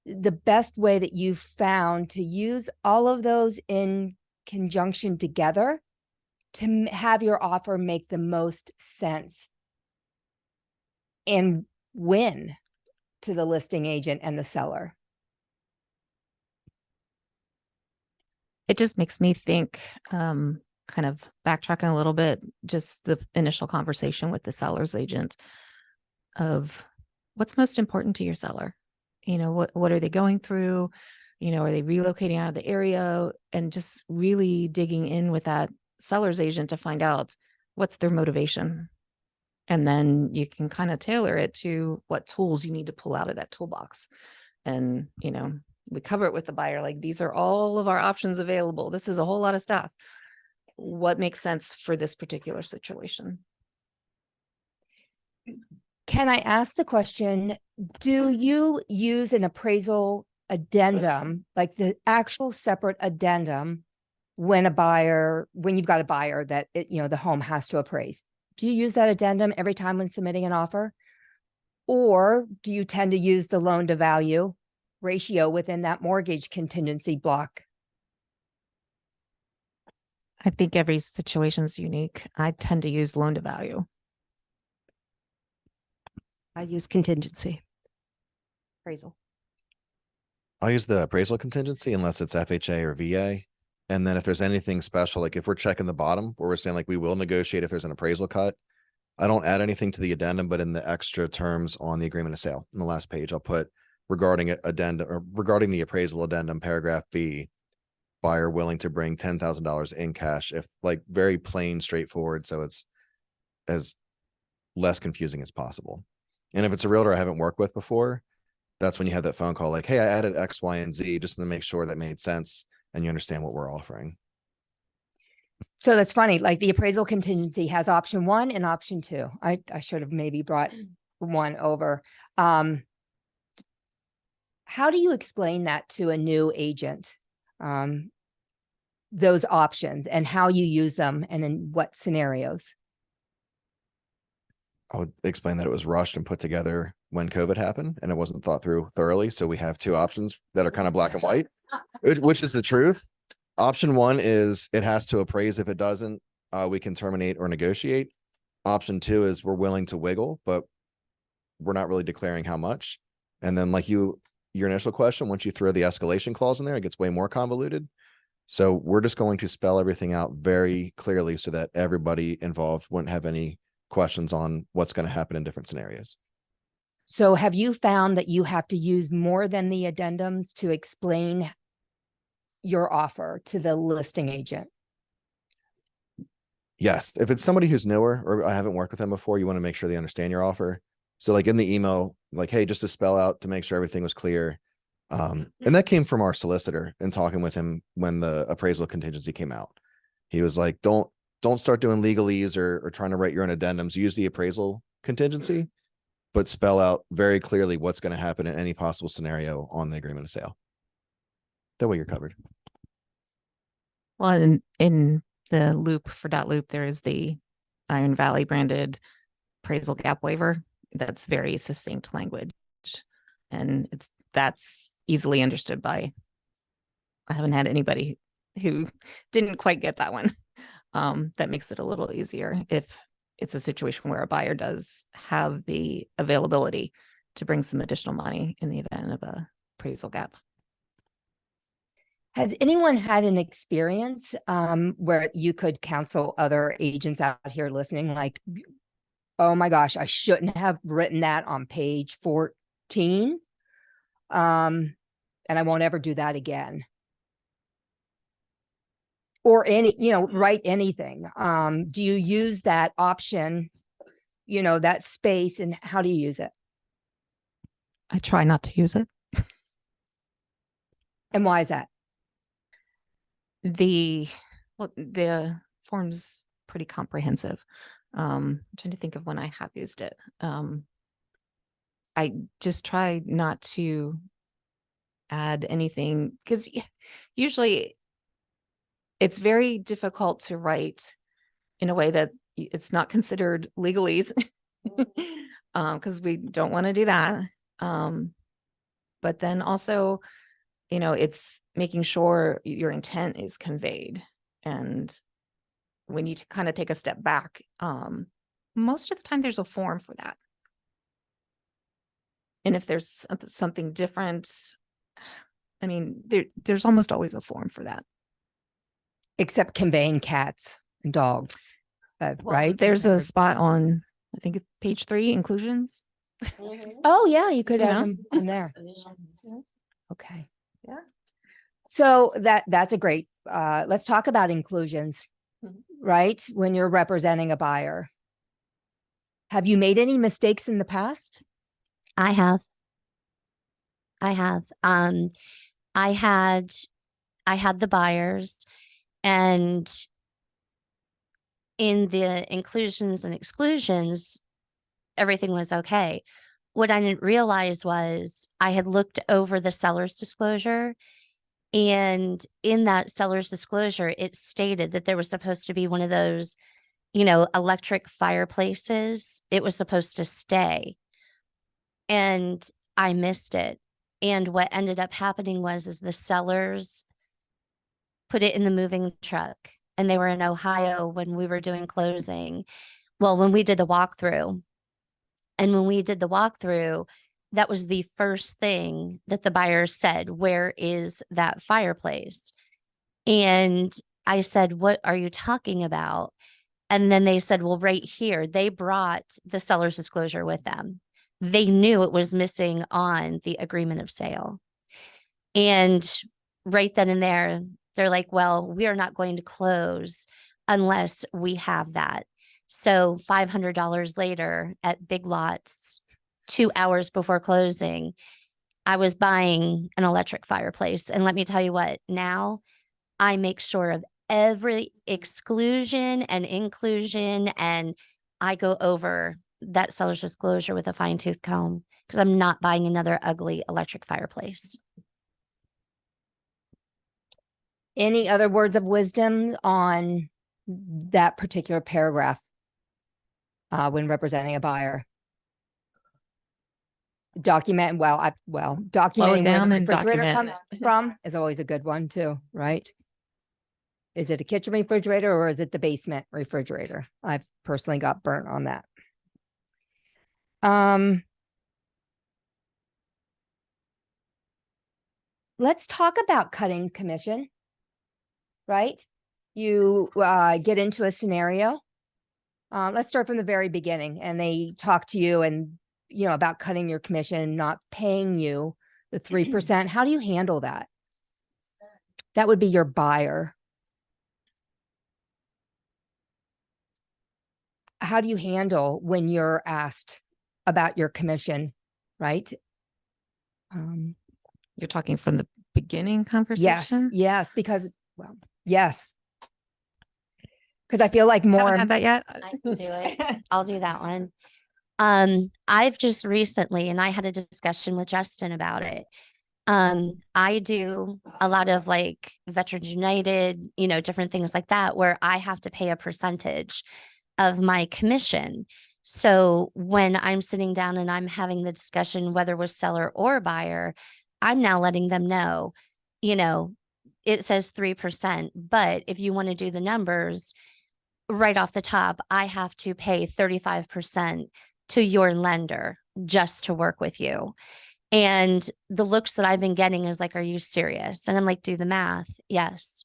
the best way that you've found to use all of those in conjunction together to have your offer make the most sense and win to the listing agent and the seller. It just makes me think, kind of backtracking a little bit, just the initial conversation with the seller's agent of what's most important to your seller. You know, what are they going through? You know, are they relocating out of the area? And just really digging in with that seller's agent to find out what's their motivation. And then you can kind of tailor it to what tools you need to pull out of that toolbox. And, you know, we cover it with the buyer, like, these are all of our options available. This is a whole lot of stuff. What makes sense for this particular situation? Can I ask the question, do you use an appraisal addendum, like the actual separate addendum, when you've got a buyer that the home has to appraise? Do you use that addendum every time when submitting an offer? Or do you tend to use the loan to value ratio within that mortgage contingency block? I think every situation is unique. I tend to use loan to value. I use contingency. Appraisal. I'll use the appraisal contingency unless it's FHA or VA. And then if there's anything special, like if we're checking the bottom where we're saying like we will negotiate if there's an appraisal cut, I don't add anything to the addendum, but in the extra terms on the agreement of sale, in the last page, I'll put regarding addendum or regarding the appraisal addendum, paragraph B, buyer willing to bring $10,000 in cash, if like very plain, straightforward. So it's as less confusing as possible. And if it's a realtor I haven't worked with before, that's when you have that phone call like, hey, I added X, Y, and Z just to make sure that made sense and you understand what we're offering. So that's funny. Like the appraisal contingency has option 1 and option 2. I should have maybe brought one over. How do you explain that to a new agent? Those options and how you use them and in what scenarios? I would explain that it was rushed and put together when COVID happened and it wasn't thought through thoroughly. So we have two options that are kind of black and white, which is the truth. Option 1 is it has to appraise. If it doesn't, we can terminate or negotiate. Option 2 is we're willing to wiggle, but we're not really declaring how much. And then like your initial question, once you throw the escalation clause in there, it gets way more convoluted. So we're just going to spell everything out very clearly so that everybody involved wouldn't have any questions on what's going to happen in different scenarios. So have you found that you have to use more than the addendums to explain your offer to the listing agent? Yes. If it's somebody who's newer or I haven't worked with them before, you want to make sure they understand your offer. So like in the email, like, hey, just to spell out to make sure everything was clear. And that came from our solicitor and talking with him when the appraisal contingency came out. He was like, don't start doing legalese or trying to write your own addendums. Use the appraisal contingency, but spell out very clearly what's going to happen in any possible scenario on the agreement of sale. That way you're covered. Well, in the loop for .loop, there is the Iron Valley branded appraisal gap waiver. That's very succinct language. And that's easily understood by, I haven't had anybody who didn't quite get that one. That makes it a little easier if it's a situation where a buyer does have the availability to bring some additional money in the event of a appraisal gap. Has anyone had an experience where you could counsel other agents out here listening, like, oh my gosh, I shouldn't have written that on page 14. And I won't ever do that again. Or write anything. Do you use that option, that space, and how do you use it? I try not to use it. And why is that? The form's pretty comprehensive. I'm trying to think of when I have used it. I just try not to add anything because usually it's very difficult to write in a way that it's not considered legalese because we don't want to do that. But then also, it's making sure your intent is conveyed. And when you kind of take a step back, most of the time there's a form for that. And if there's something different, I mean, there's almost always a form for that. Except conveying cats and dogs, right? There's a spot on, I think it's page 3, inclusions. Oh, yeah, you could You have know? them in there. Exclusions. Okay. Yeah. So that's a great, let's talk about inclusions, right? When you're representing a buyer. Have you made any mistakes in the past? I have. I had the buyers, and in the inclusions and exclusions, everything was okay. What I didn't realize was I had looked over the seller's disclosure, and in that seller's disclosure, it stated that there was supposed to be one of those, electric fireplaces. It was supposed to stay, and I missed it. And what ended up happening is the sellers put it in the moving truck, and they were in Ohio when we were doing closing. Well, when we did the walkthrough, that was the first thing that the buyer said, "Where is that fireplace?" And I said, "What are you talking about?" And then they said, "Well, right here." They brought the seller's disclosure with them. They knew it was missing on the agreement of sale. And right then and there, they're like, "Well, we are not going to close unless we have that." So $500 later at Big Lots, 2 hours before closing, I was buying an electric fireplace. And let me tell you what, now I make sure of every exclusion and inclusion, and I go over that seller's disclosure with a fine tooth comb, because I'm not buying another ugly electric fireplace. Any other words of wisdom on that particular paragraph when representing a buyer? Documenting documenting where down the and refrigerator document. comes from is always a good one too, right? Is it a kitchen refrigerator or is it the basement refrigerator? I've personally got burnt on that. Let's talk about cutting commission, right? You get into a scenario. Let's start from the very beginning, and they talk to you and, about cutting your commission, not paying you the 3%. How do you handle that? That would be your buyer. How do you handle when you're asked about your commission, right? You're talking from the beginning conversation? Yes, because, yes. Because I feel like more. Haven't had that yet? I can do it. I'll do that one. I've just recently, and I had a discussion with Justin about it. I do a lot of like Veterans United, different things like that, where I have to pay a percentage of my commission. So when I'm sitting down and I'm having the discussion, whether with seller or buyer, I'm now letting them know, it says 3%, but if you want to do the numbers right off the top, I have to pay 35% to your lender just to work with you. And the looks that I've been getting is like, "Are you serious?" And I'm like, "Do the math." Yes.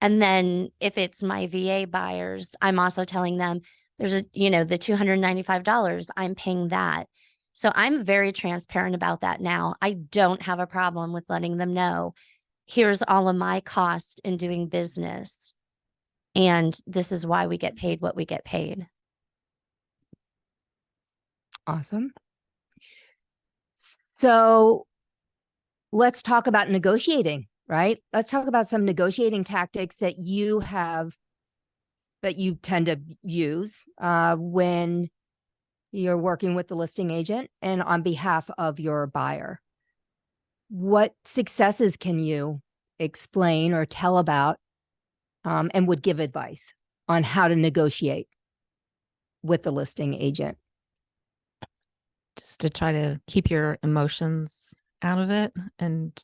And then if it's my VA buyers, I'm also telling them there's the $295, I'm paying that. So I'm very transparent about that now. I don't have a problem with letting them know, here's all of my cost in doing business. And this is why we get paid what we get paid. Awesome. So let's talk about negotiating, right? Let's talk about some negotiating tactics that you tend to use when you're working with the listing agent and on behalf of your buyer. What successes can you explain or tell about and would give advice on how to negotiate with the listing agent? Just to try to keep your emotions out of it and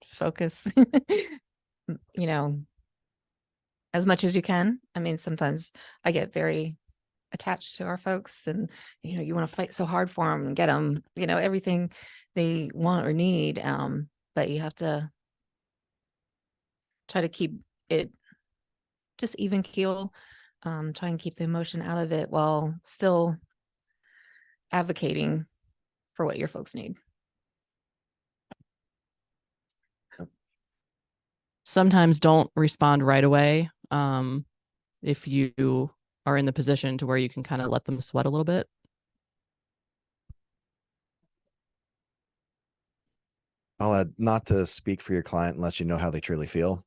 focus, you know, as much as you can. I mean, sometimes I get very attached to our folks and, you know, you want to fight so hard for them and get them, you know, everything they want or need. But you have to try to keep it just even keel, try and keep the emotion out of it while still advocating for what your folks need. Sometimes don't respond right away. If you are in the position to where you can kind of let them sweat a little bit. I'll add, not to speak for your client unless you know how they truly feel.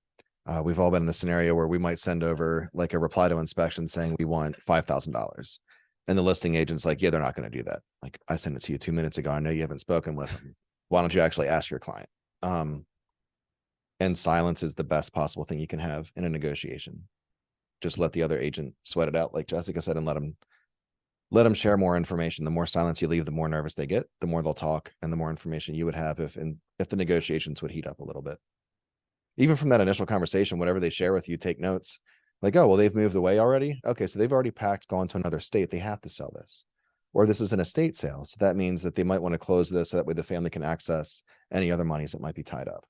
We've all been in the scenario where we might send over like a reply to inspection saying we want $5,000. And the listing agent's like, yeah, they're not going to do that. Like, I sent it to you 2 minutes ago. I know you haven't spoken with them. Why don't you actually ask your client? And silence is the best possible thing you can have in a negotiation. Just let the other agent sweat it out, like Jessica said, and let them share more information. The more silence you leave, the more nervous they get, the more they'll talk, and the more information you would have if the negotiations would heat up a little bit. Even from that initial conversation, whatever they share with you, take notes. Like, oh, well, they've moved away already. Okay, so they've already packed, gone to another state. They have to sell this. Or this is an estate sale. So that means that they might want to close this so that way the family can access any other monies that might be tied up.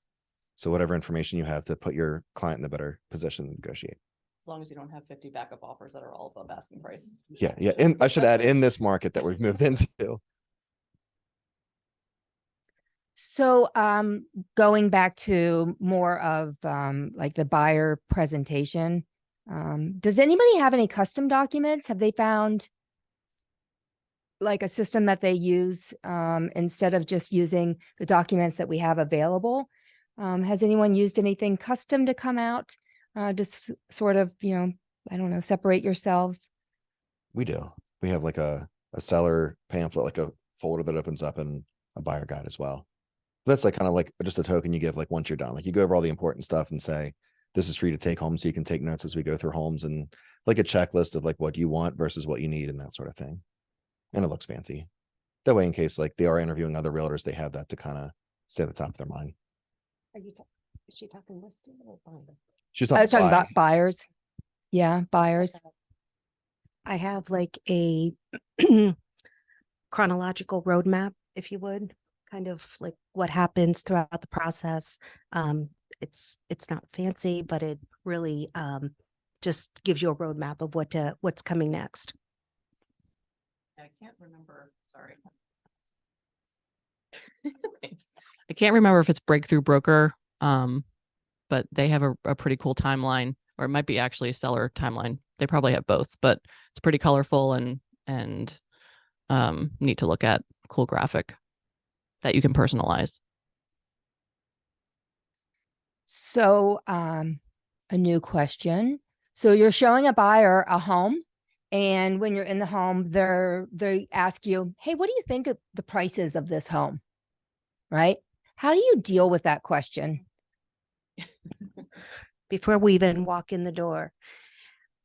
So whatever information you have to put your client in the better position to negotiate. As long as you don't have 50 backup offers that are all above asking price. Yeah. Yeah. And I should add, in this market that we've moved into. So going back to more of like the buyer presentation, does anybody have any custom documents? Have they found like a system that they use instead of just using the documents that we have available? Has anyone used anything custom to come out? Just sort of, you know, I don't know, separate yourselves. We do. We have like a seller pamphlet, like a folder that opens up, and a buyer guide as well. That's like kind of like just a token you give like once you're done. Like you go over all the important stuff and say, this is for you to take home so you can take notes as we go through homes, and like a checklist of like what you want versus what you need and that sort of thing. And it looks fancy. That way, in case like they are interviewing other realtors, they have that to kind of stay at the top of their mind. Is she talking listing or buying? She's I was talking buying. about buyers. Yeah, buyers. I have like a chronological roadmap, if you would, kind of like what happens throughout the process. It's not fancy, but it really just gives you a roadmap of what's coming next. I can't remember. Sorry. Thanks. I can't remember if it's Breakthrough Broker, but they have a pretty cool timeline, or it might be actually a seller timeline. They probably have both, but it's pretty colorful and neat to look at. Cool graphic that you can personalize. So a new question. So you're showing a buyer a home, and when you're in the home, they ask you, hey, what do you think of the prices of this home? Right? How do you deal with that question? Before we even walk in the door,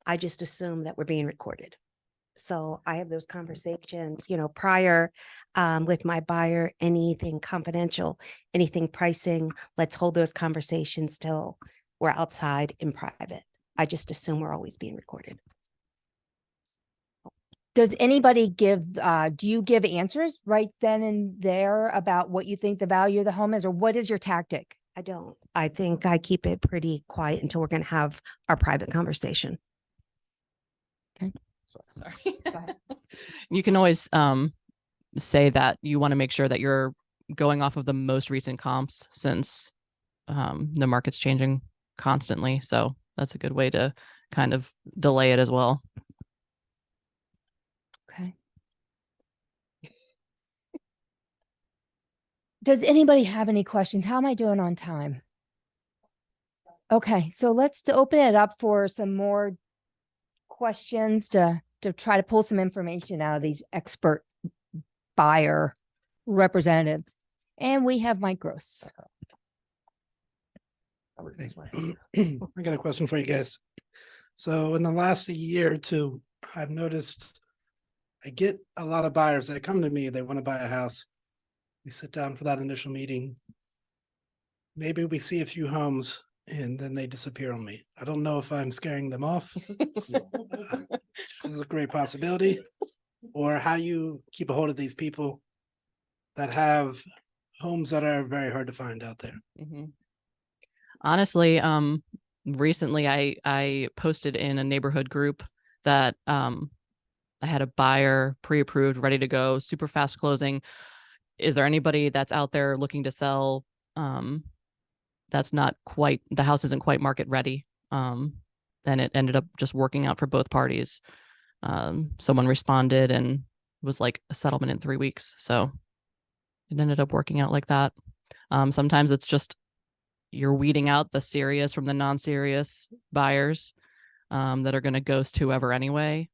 I just assume that we're being recorded. So I have those conversations, you know, prior with my buyer, anything confidential, anything pricing, let's hold those conversations till we're outside in private. I just assume we're always being recorded. Does anybody give, do you give answers right then and there about what you think the value of the home is, or what is your tactic? I don't. I think I keep it pretty quiet until we're going to have our private conversation. Sorry. You can always say that you want to make sure that you're going off of the most recent comps, since the market's changing constantly. So that's a good way to kind of delay it as well. Okay. Does anybody have any questions? How am I doing on time? Okay, so let's open it up for some more questions to try to pull some information out of these expert buyer representatives. And we have Mike Gross. I got a question for you guys. So in the last year or two, I've noticed I get a lot of buyers that come to me, they want to buy a house. we sit down for that initial meeting. Maybe we see a few homes and then they disappear on me. I don't know if I'm scaring them off. This is a great possibility. Or how you keep a hold of these people that have homes that are very hard to find out there. Honestly, recently I posted in a neighborhood group that I had a buyer pre-approved, ready to go, super fast closing. Is there anybody that's out there looking to sell? That's not quite, the house isn't quite market ready. Then it ended up just working out for both parties. Someone responded and it was like a settlement in 3 weeks. So it ended up working out like that. Sometimes it's just you're weeding out the serious from the non-serious buyers that are going to ghost whoever anyway.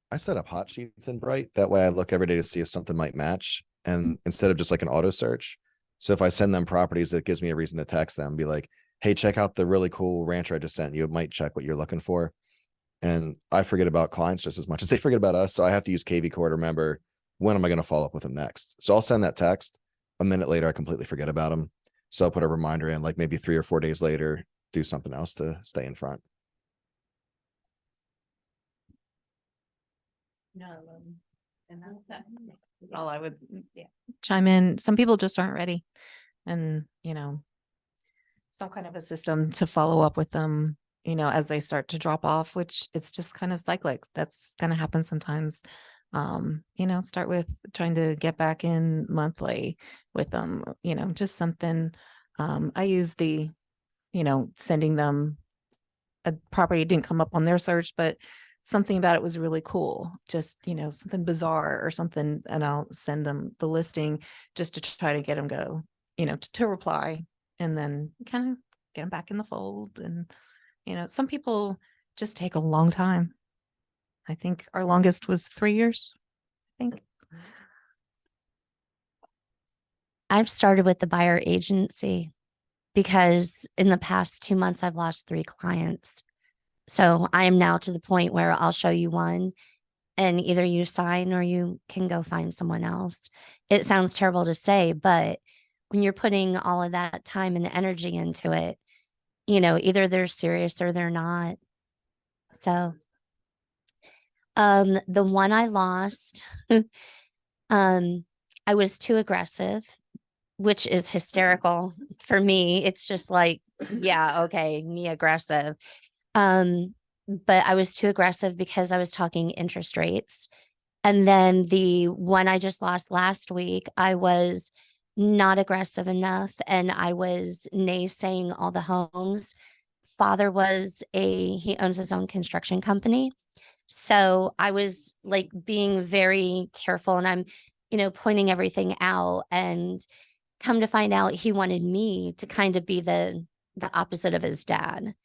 I set up hot sheets in Bright. That way I look every day to see if something might match. And instead of just like an auto search. So if I send them properties, it gives me a reason to text them, be like, hey, check out the really cool rancher I just sent you. It might check what you're looking for. And I forget about clients just as much as they forget about us. So I have to use KV Core to remember when am I going to follow up with them next. So I'll send that text. A minute later, I completely forget about them. So I'll put a reminder in like maybe 3 or 4 days later, do something else to stay in front. And that's all I would chime in. Some people just aren't ready. And, some kind of a system to follow up with them, as they start to drop off, which it's just kind of cyclic. That's going to happen sometimes. Start with trying to get back in monthly with them, just something. I use the, sending them a property didn't come up on their search, but something about it was really cool. Just, something bizarre or something. And I'll send them the listing just to try to get them go, to reply and then kind of get them back in the fold. And, some people just take a long time. I think our longest was 3 years, I think. I've started with the buyer agency because in the past 2 months, I've lost 3 clients. So I am now to the point where I'll show you one and either you sign or you can go find someone else. It sounds terrible to say, but when you're putting all of that time and energy into it, either they're serious or they're not. So the one I lost, I was too aggressive, which is hysterical for me. It's just like, yeah, okay, me aggressive. But I was too aggressive because I was talking interest rates. And then the one I just lost last week, I was not aggressive enough and I was naysaying all the homes. Father he owns his own construction company. So I was like being very careful and I'm, pointing everything out, and come to find out he wanted me to kind of be the opposite of his dad.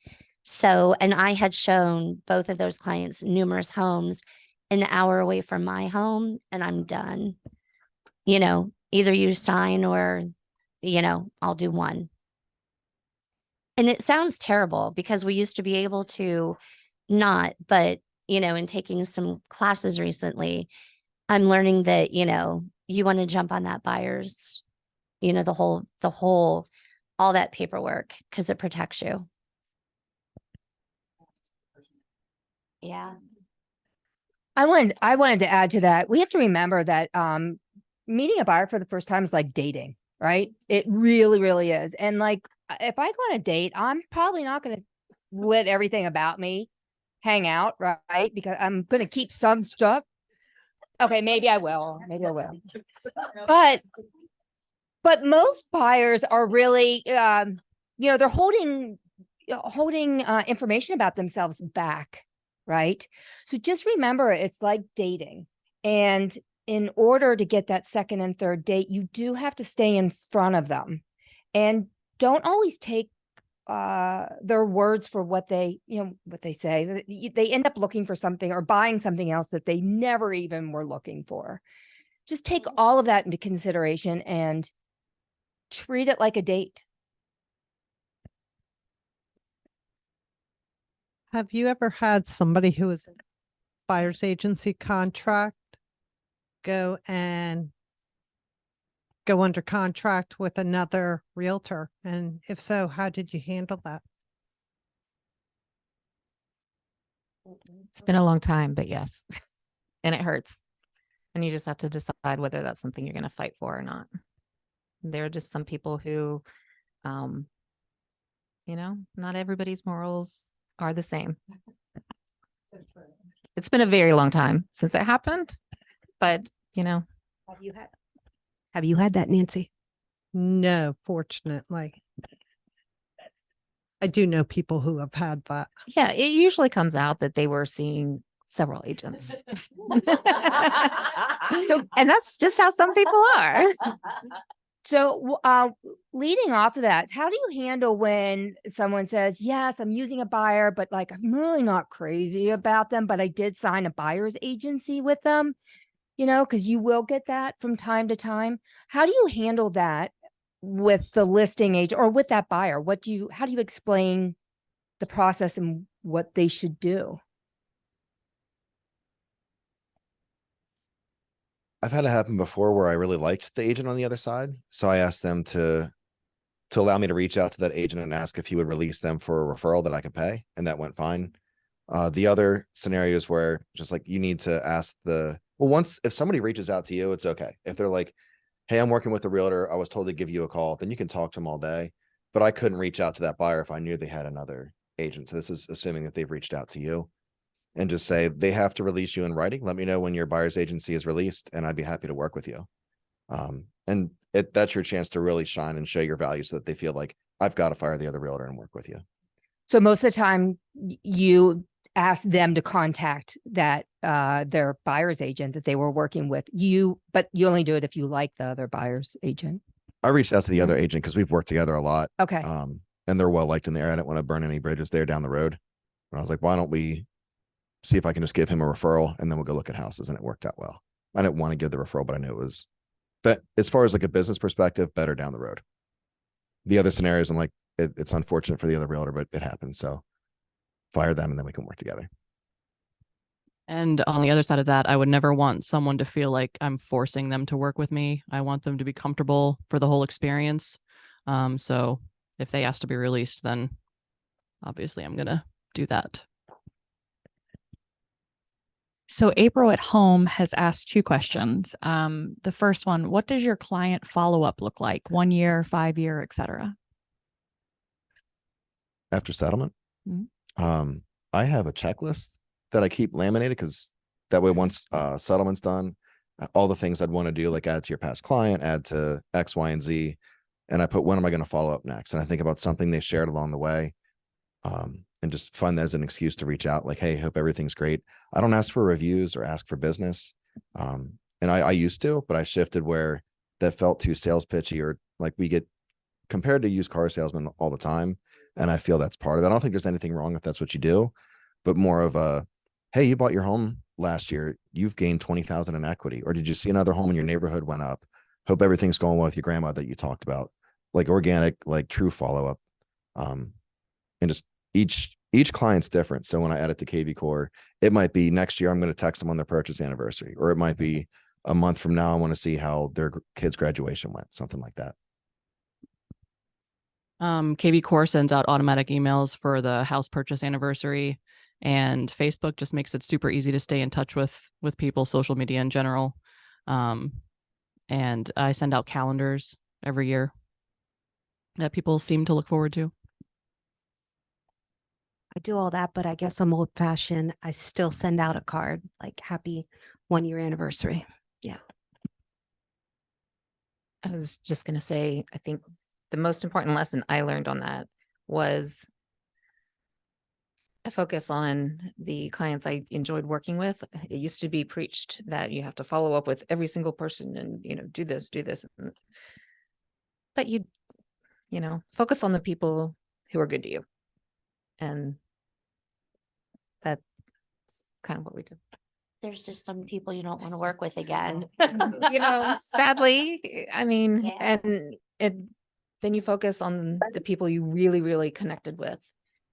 So, and I had shown both of those clients numerous homes an hour away from my home, and I'm done. Either you sign or, I'll do one. And it sounds terrible because we used to be able to not, but, in taking some classes recently, I'm learning that, you want to jump on that buyer's, the whole, all that paperwork because it protects you. Yeah. I wanted to add to that. We have to remember that meeting a buyer for the first time is like dating, right? It really, really is. And like, if I go on a date, I'm probably not going to let everything about me hang out, right? Because I'm going to keep some stuff. Okay, maybe I will. But most buyers are really, they're holding information about themselves back, right? So just remember, it's like dating. And in order to get that second and third date, you do have to stay in front of them and don't always take their words for what they say. They end up looking for something or buying something else that they never even were looking for. Just take all of that into consideration and treat it like a date. Have you ever had somebody who was in buyer's agency contract go and go under contract with another realtor? And if so, how did you handle that? It's been a long time, but yes. And it hurts. And you just have to decide whether that's something you're going to fight for or not. There are just some people who, not everybody's morals are the same. It's been a very long time since it happened, but Have you had that, Nancy? No, fortunately. I do know people who have had that. yeah, it usually comes out that they were seeing several agents. And that's just how some people are. So, leading off of that, how do you handle when someone says, yes, I'm using a buyer, but like, I'm really not crazy about them, but I did sign a buyer's agency with them, because you will get that from time to time. How do you handle that with the listing agent or with that buyer? How do you explain the process and what they should do? I've had it happen before where I really liked the agent on the other side. So I asked them to allow me to reach out to that agent and ask if he would release them for a referral that I could pay. And that went fine. The other scenarios where just like you need to ask if somebody reaches out to you, it's okay. If they're like, hey, I'm working with a realtor, I was told to give you a call, then you can talk to them all day. But I couldn't reach out to that buyer if I knew they had another agent. So this is assuming that they've reached out to you. And just say they have to release you in writing. Let me know when your buyer's agency is released, and I'd be happy to work with you. And that's your chance to really shine and show your value, so that they feel like I've got to fire the other realtor and work with you. So most of the time you ask them to contact that their buyer's agent that they were working with but you only do it if you like the other buyer's agent. I reached out to the other agent because we've worked together a lot. Okay. And they're well liked in there. I didn't want to burn any bridges there down the road. And I was like, why don't we see if I can just give him a referral and then we'll go look at houses, and it worked out well. I didn't want to give the referral, but I knew it was, but as far as like a business perspective, better down the road. The other scenarios, I'm like, it's unfortunate for the other realtor, but it happens. So fire them and then we can work together. And on the other side of that, I would never want someone to feel like I'm forcing them to work with me. I want them to be comfortable for the whole experience. So if they ask to be released, then obviously I'm going to do that. So April at home has asked 2 questions. The first one, what does your client follow-up look like? 1 year, 5 year, et cetera? After settlement, Mhm. I have a checklist that I keep laminated, because that way once settlement's done, all the things I'd want to do, like add to your past client, add to X, Y, and Z. And I put, when am I going to follow up next? And I think about something they shared along the way. And just find that as an excuse to reach out, like, hey, hope everything's great. I don't ask for reviews or ask for business. And I used to, but I shifted where that felt too sales pitchy, or like we get compared to used car salesmen all the time. And I feel that's part of it. I don't think there's anything wrong if that's what you do, but more of a, hey, you bought your home last year, you've gained 20,000 in equity, or did you see another home in your neighborhood went up? Hope everything's going well with your grandma that you talked about, like organic, like true follow-up. And just each client's different. So when I add it to KV Core, it might be next year I'm going to text them on their purchase anniversary, or it might be a month from now I want to see how their kid's graduation went, something like that. KV Core sends out automatic emails for the house purchase anniversary, and Facebook just makes it super easy to stay in touch with people, social media in general. And I send out calendars every year that people seem to look forward to. I do all that, but I guess I'm old fashioned. I still send out a card, like happy 1 year anniversary. Yeah. I was just going to say, I think the most important lesson I learned on that was a focus on the clients I enjoyed working with. It used to be preached that you have to follow up with every single person and, do this. But you focus on the people who are good to you. And that's kind of what we do. There's just some people you don't want to work with again. Sadly, I mean, Yeah. and then you focus on the people you really, really connected with.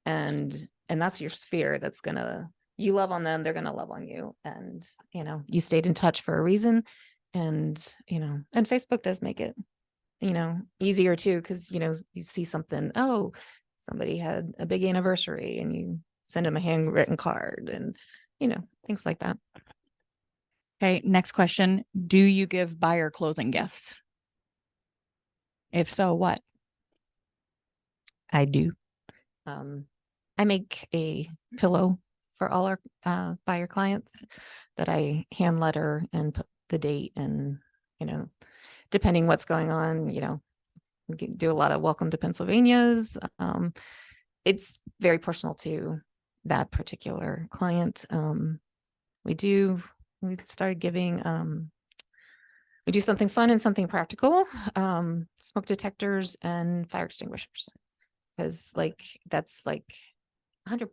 And that's your sphere that's gonna, you love on them, they're going to love on you. And, you know, you stayed in touch for a reason. And, you know, and Facebook does make it, you know, easier too. Cause, you know, you see something, oh, somebody had a big anniversary and you send them a handwritten card and, you know, things like that. Okay, next question. Do you give buyer closing gifts? If so, what? I do. I make a pillow for all our buyer clients that I hand letter and put the date and, you know, depending what's going on, you know, we can do a lot of welcome to Pennsylvania's. It's very personal to that particular client. We started giving, we do something fun and something practical, smoke detectors and fire extinguishers. Cause like, that's like $100.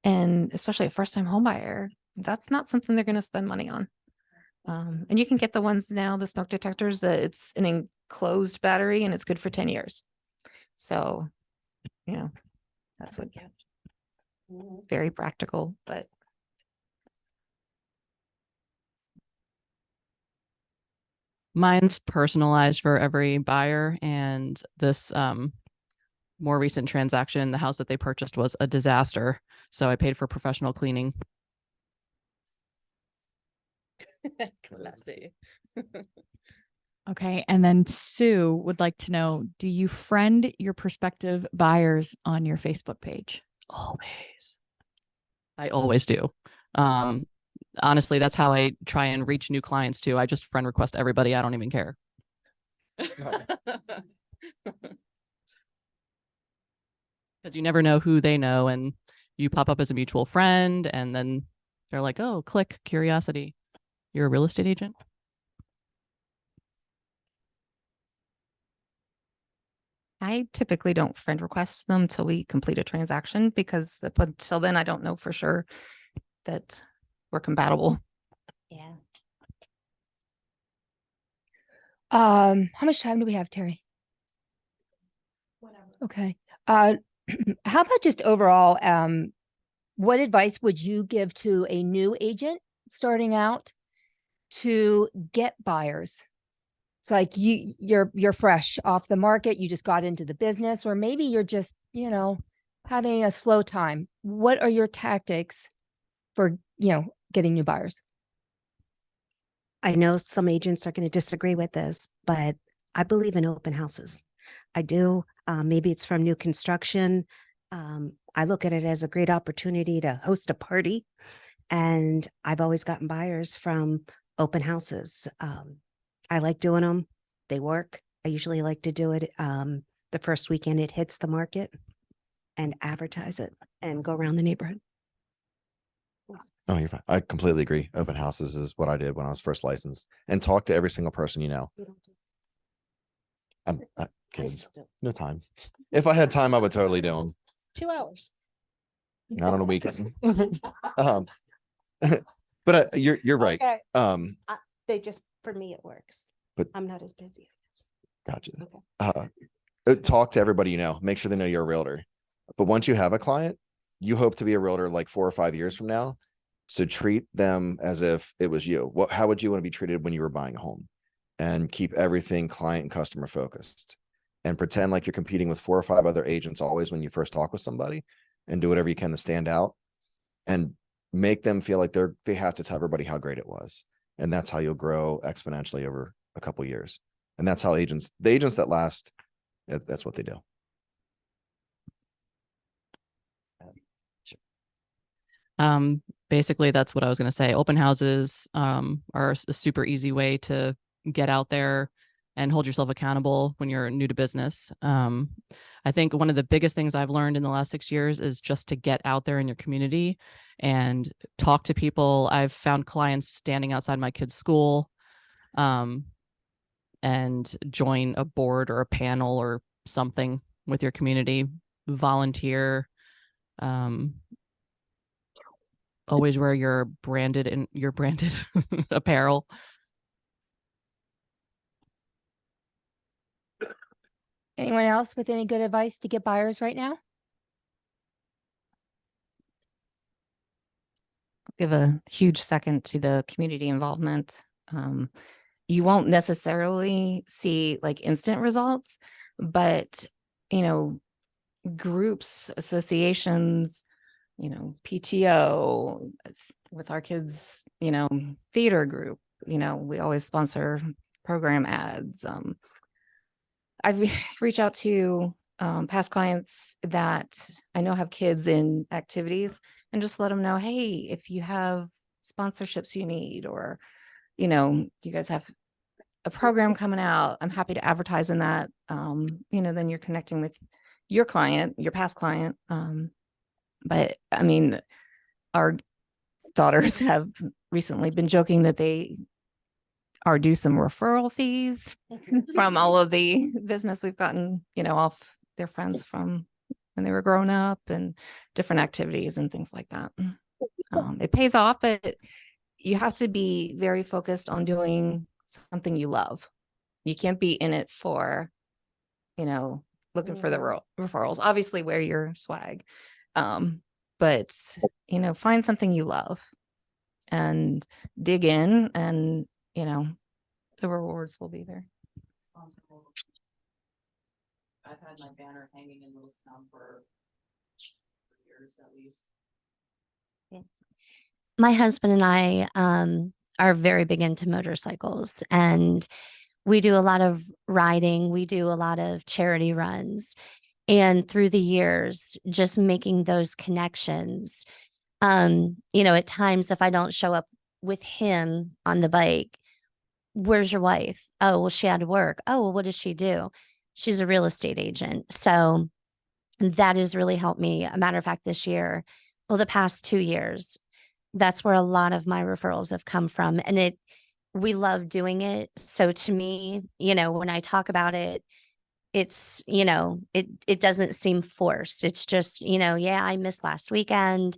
And especially a first time home buyer, that's not something they're going to spend money on. And you can get the ones now, the smoke detectors, that it's an enclosed battery and it's good for 10 years. So, you know, that's what, very practical, but Mine's personalized for every buyer, and this more recent transaction, the house that they purchased was a disaster. So I paid for professional cleaning. Classy. Okay. And then Sue would like to know, do you friend your prospective buyers on your Facebook page? Always. I always do. Honestly, that's how I try and reach new clients too. I just friend request everybody. I don't even care. Because you never know who they know, and you pop up as a mutual friend, and then they're like, oh, click curiosity. You're a real estate agent? I typically don't friend request them till we complete a transaction because up until then, I don't know for sure that we're compatible. Yeah. How much time do we have, Terry? Whatever. Okay. How about just overall, what advice would you give to a new agent starting out to get buyers? It's like you're fresh off the market, you just got into the business, or maybe you're just, you know, having a slow time. What are your tactics for, you know, getting new buyers? I know some agents are going to disagree with this, but I believe in open houses. I do. Maybe it's from new construction. I look at it as a great opportunity to host a party. And I've always gotten buyers from open houses. I like doing them. They work. I usually like to do it the first weekend it hits the market and advertise it and go around the neighborhood. Oh, you're fine. I completely agree. Open houses is what I did when I was first licensed, and talk to every single person you know. Kids, no time. If I had time, I would totally do them. 2 hours. Not on a weekend. But you're right. Okay. They just, for me, it works. But I'm not as busy. Gotcha. Okay. Talk to everybody you know. Make sure they know you're a realtor. But once you have a client, you hope to be a realtor like 4 or 5 years from now. So treat them as if it was you. How would you want to be treated when you were buying a home? And keep everything client and customer focused. And pretend like you're competing with 4 or 5 other agents always when you first talk with somebody, and do whatever you can to stand out and make them feel like they have to tell everybody how great it was. And that's how you'll grow exponentially over a couple of years. And that's how the agents that last, that's what they do. Basically that's what I was going to say. Open houses are a super easy way to get out there and hold yourself accountable when you're new to business. I think one of the biggest things I've learned in the last 6 years is just to get out there in your community and talk to people. I've found clients standing outside my kid's school, and join a board or a panel or something with your community, volunteer, always wear your branded apparel. Anyone else with any good advice to get buyers right now? give a huge second to the community involvement. You won't necessarily see like instant results, but groups, associations, PTO with our kids, theater group, we always sponsor program ads. I've reached out to past clients that I know have kids in activities and just let them know, hey, if you have sponsorships you need, or, you guys have a program coming out, I'm happy to advertise in that. Then you're connecting with your client, your past client. But I mean, our daughters have recently been joking that they are due some referral fees from all of the business we've gotten, off their friends from when they were growing up and different activities and things like that. It pays off, but you have to be very focused on doing something you love. You can't be in it for, looking for the referrals. Obviously wear your swag. But find something you love and dig in, and the rewards will be there. I've had my banner hanging in Lewistown for years at least. My husband and I are very big into motorcycles, and we do a lot of riding. We do a lot of charity runs. And through the years, just making those connections, at times if I don't show up with him on the bike, where's your wife? Oh, well, she had to work. Oh, well, what does she do? She's a real estate agent. So that has really helped me. A matter of fact, this year, the past 2 years, that's where a lot of my referrals have come from. And we love doing it. So to me, when I talk about it, it's, it doesn't seem forced. It's just, yeah, I missed last weekend,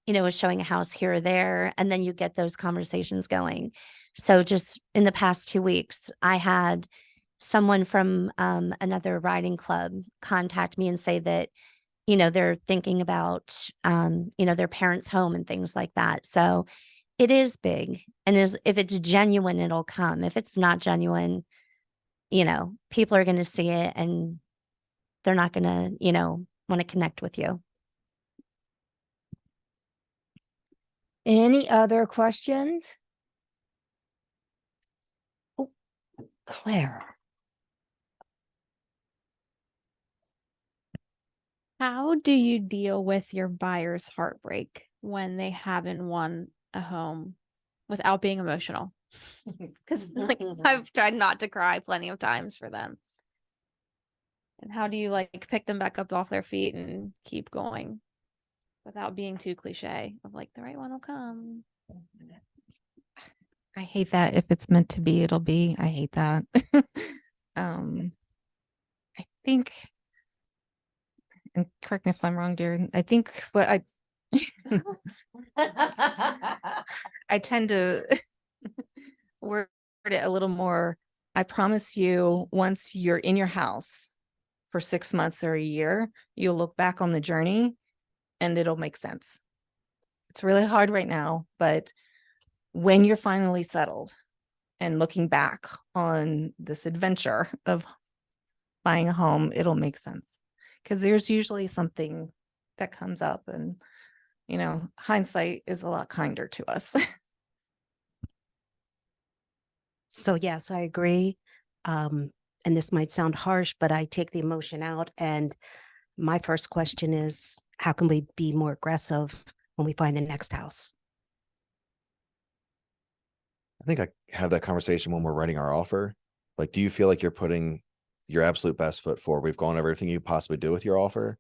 was showing a house here or there. And then you get those conversations going. So just in the past 2 weeks, I had someone from another riding club contact me and say that, they're thinking about, their parents' home and things like that. So it is big. And if it's genuine, it'll come. If it's not genuine, people are going to see it and they're not going to, want to connect with you. Any other questions? Oh, Claire. How do you deal with your buyer's heartbreak when they haven't won a home without being emotional? Because I've tried not to cry plenty of times for them. And how do you pick them back up off their feet and keep going without being too cliche of the right one will come? I hate that. If it's meant to be, it'll be. I hate that. I think, and correct me if I'm wrong, dear, I think what I tend to word it a little more. I promise you, once you're in your house for 6 months or a year, you'll look back on the journey and it'll make sense. It's really hard right now, but when you're finally settled and looking back on this adventure of buying a home, it'll make sense. Because there's usually something that comes up, and hindsight is a lot kinder to us. So yes, I agree. And this might sound harsh, but I take the emotion out. And my first question is, how can we be more aggressive when we find the next house? I think I have that conversation when we're writing our offer. Do you feel like you're putting your absolute best foot forward? We've gone over everything you possibly do with your offer.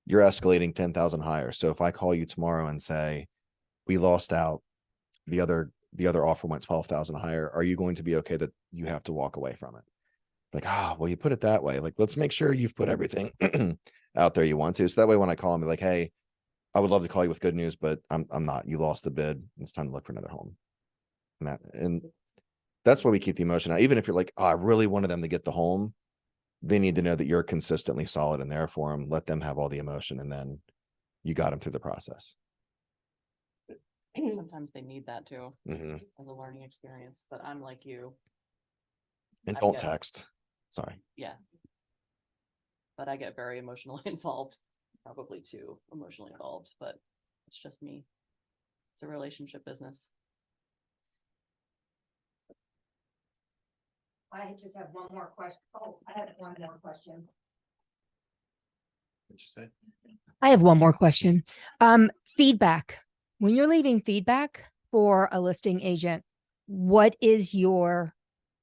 You're escalating 10,000 higher. So if I call you tomorrow and say, we lost out, the other offer went 12,000 higher, are you going to be okay that you have to walk away from it? Well, you put it that way. Let's make sure you've put everything out there you want to. So that way, when I call them, hey, I would love to call you with good news, but I'm not. You lost the bid. It's time to look for another home. And that's why we keep the emotion out. Even if you're I really wanted them to get the home, they need to know that you're consistently solid and there for them. Let them have all the emotion, and then you got them through the process. Sometimes they need that too hmm as a learning experience, but I'm like you. And I don't get- text. Sorry. Yeah. But I get very emotionally involved, probably too emotionally involved, but it's just me. It's a relationship business. I just have one more question. Oh, I have one more question. What'd you say? I have one more question. Feedback. When you're leaving feedback for a listing agent, what is your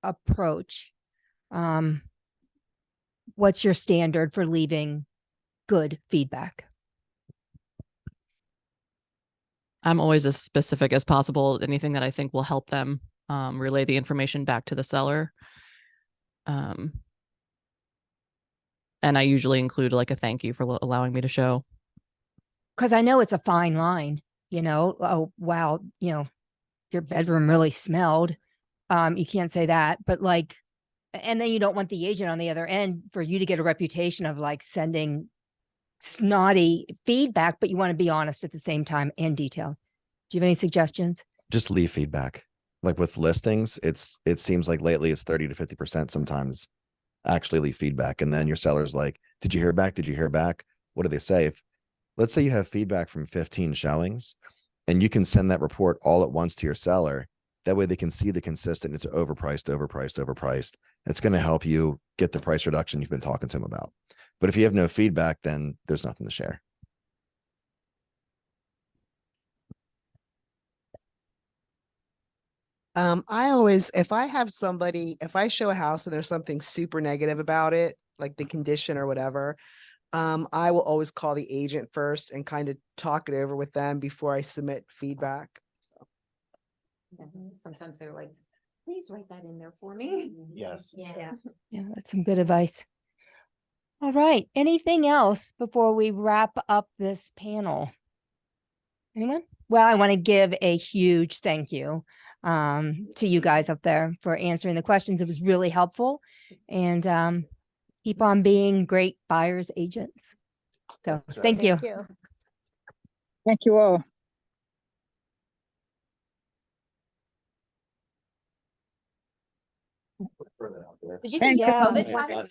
approach? What's your standard for leaving good feedback? I'm always as specific as possible. Anything that I think will help them relay the information back to the seller. And I usually include like a thank you for allowing me to show. Because I know it's a fine line, oh, wow, your bedroom really smelled. You can't say that, but like, and then you don't want the agent on the other end for you to get a reputation of like sending snotty feedback, but you want to be honest at the same time and detailed. Do you have any suggestions? Just leave feedback. Like with listings, it seems like lately it's 30 to 50% sometimes actually leave feedback. And then your seller's like, did you hear back? Did you hear back? What do they say? If let's say you have feedback from 15 showings and you can send that report all at once to your seller, that way they can see the consistent, it's overpriced. It's going to help you get the price reduction you've been talking to them about. But if you have no feedback, then there's nothing to share. I always, if I have somebody, if I show a house and there's something super negative about it, like the condition or whatever, I will always call the agent first and kind of talk it over with them before I submit feedback. Sometimes they're like, please write that in there for me. Yes. Yeah. Yeah, that's some good advice. All right. Anything else before we wrap up this panel? Anyone? Well, I want to give a huge thank you to you guys up there for answering the questions. It was really helpful, and keep on being great buyers agents. So thank you. Thank you all. Further out there. Did you say Thank yeah? you. Oh, this one?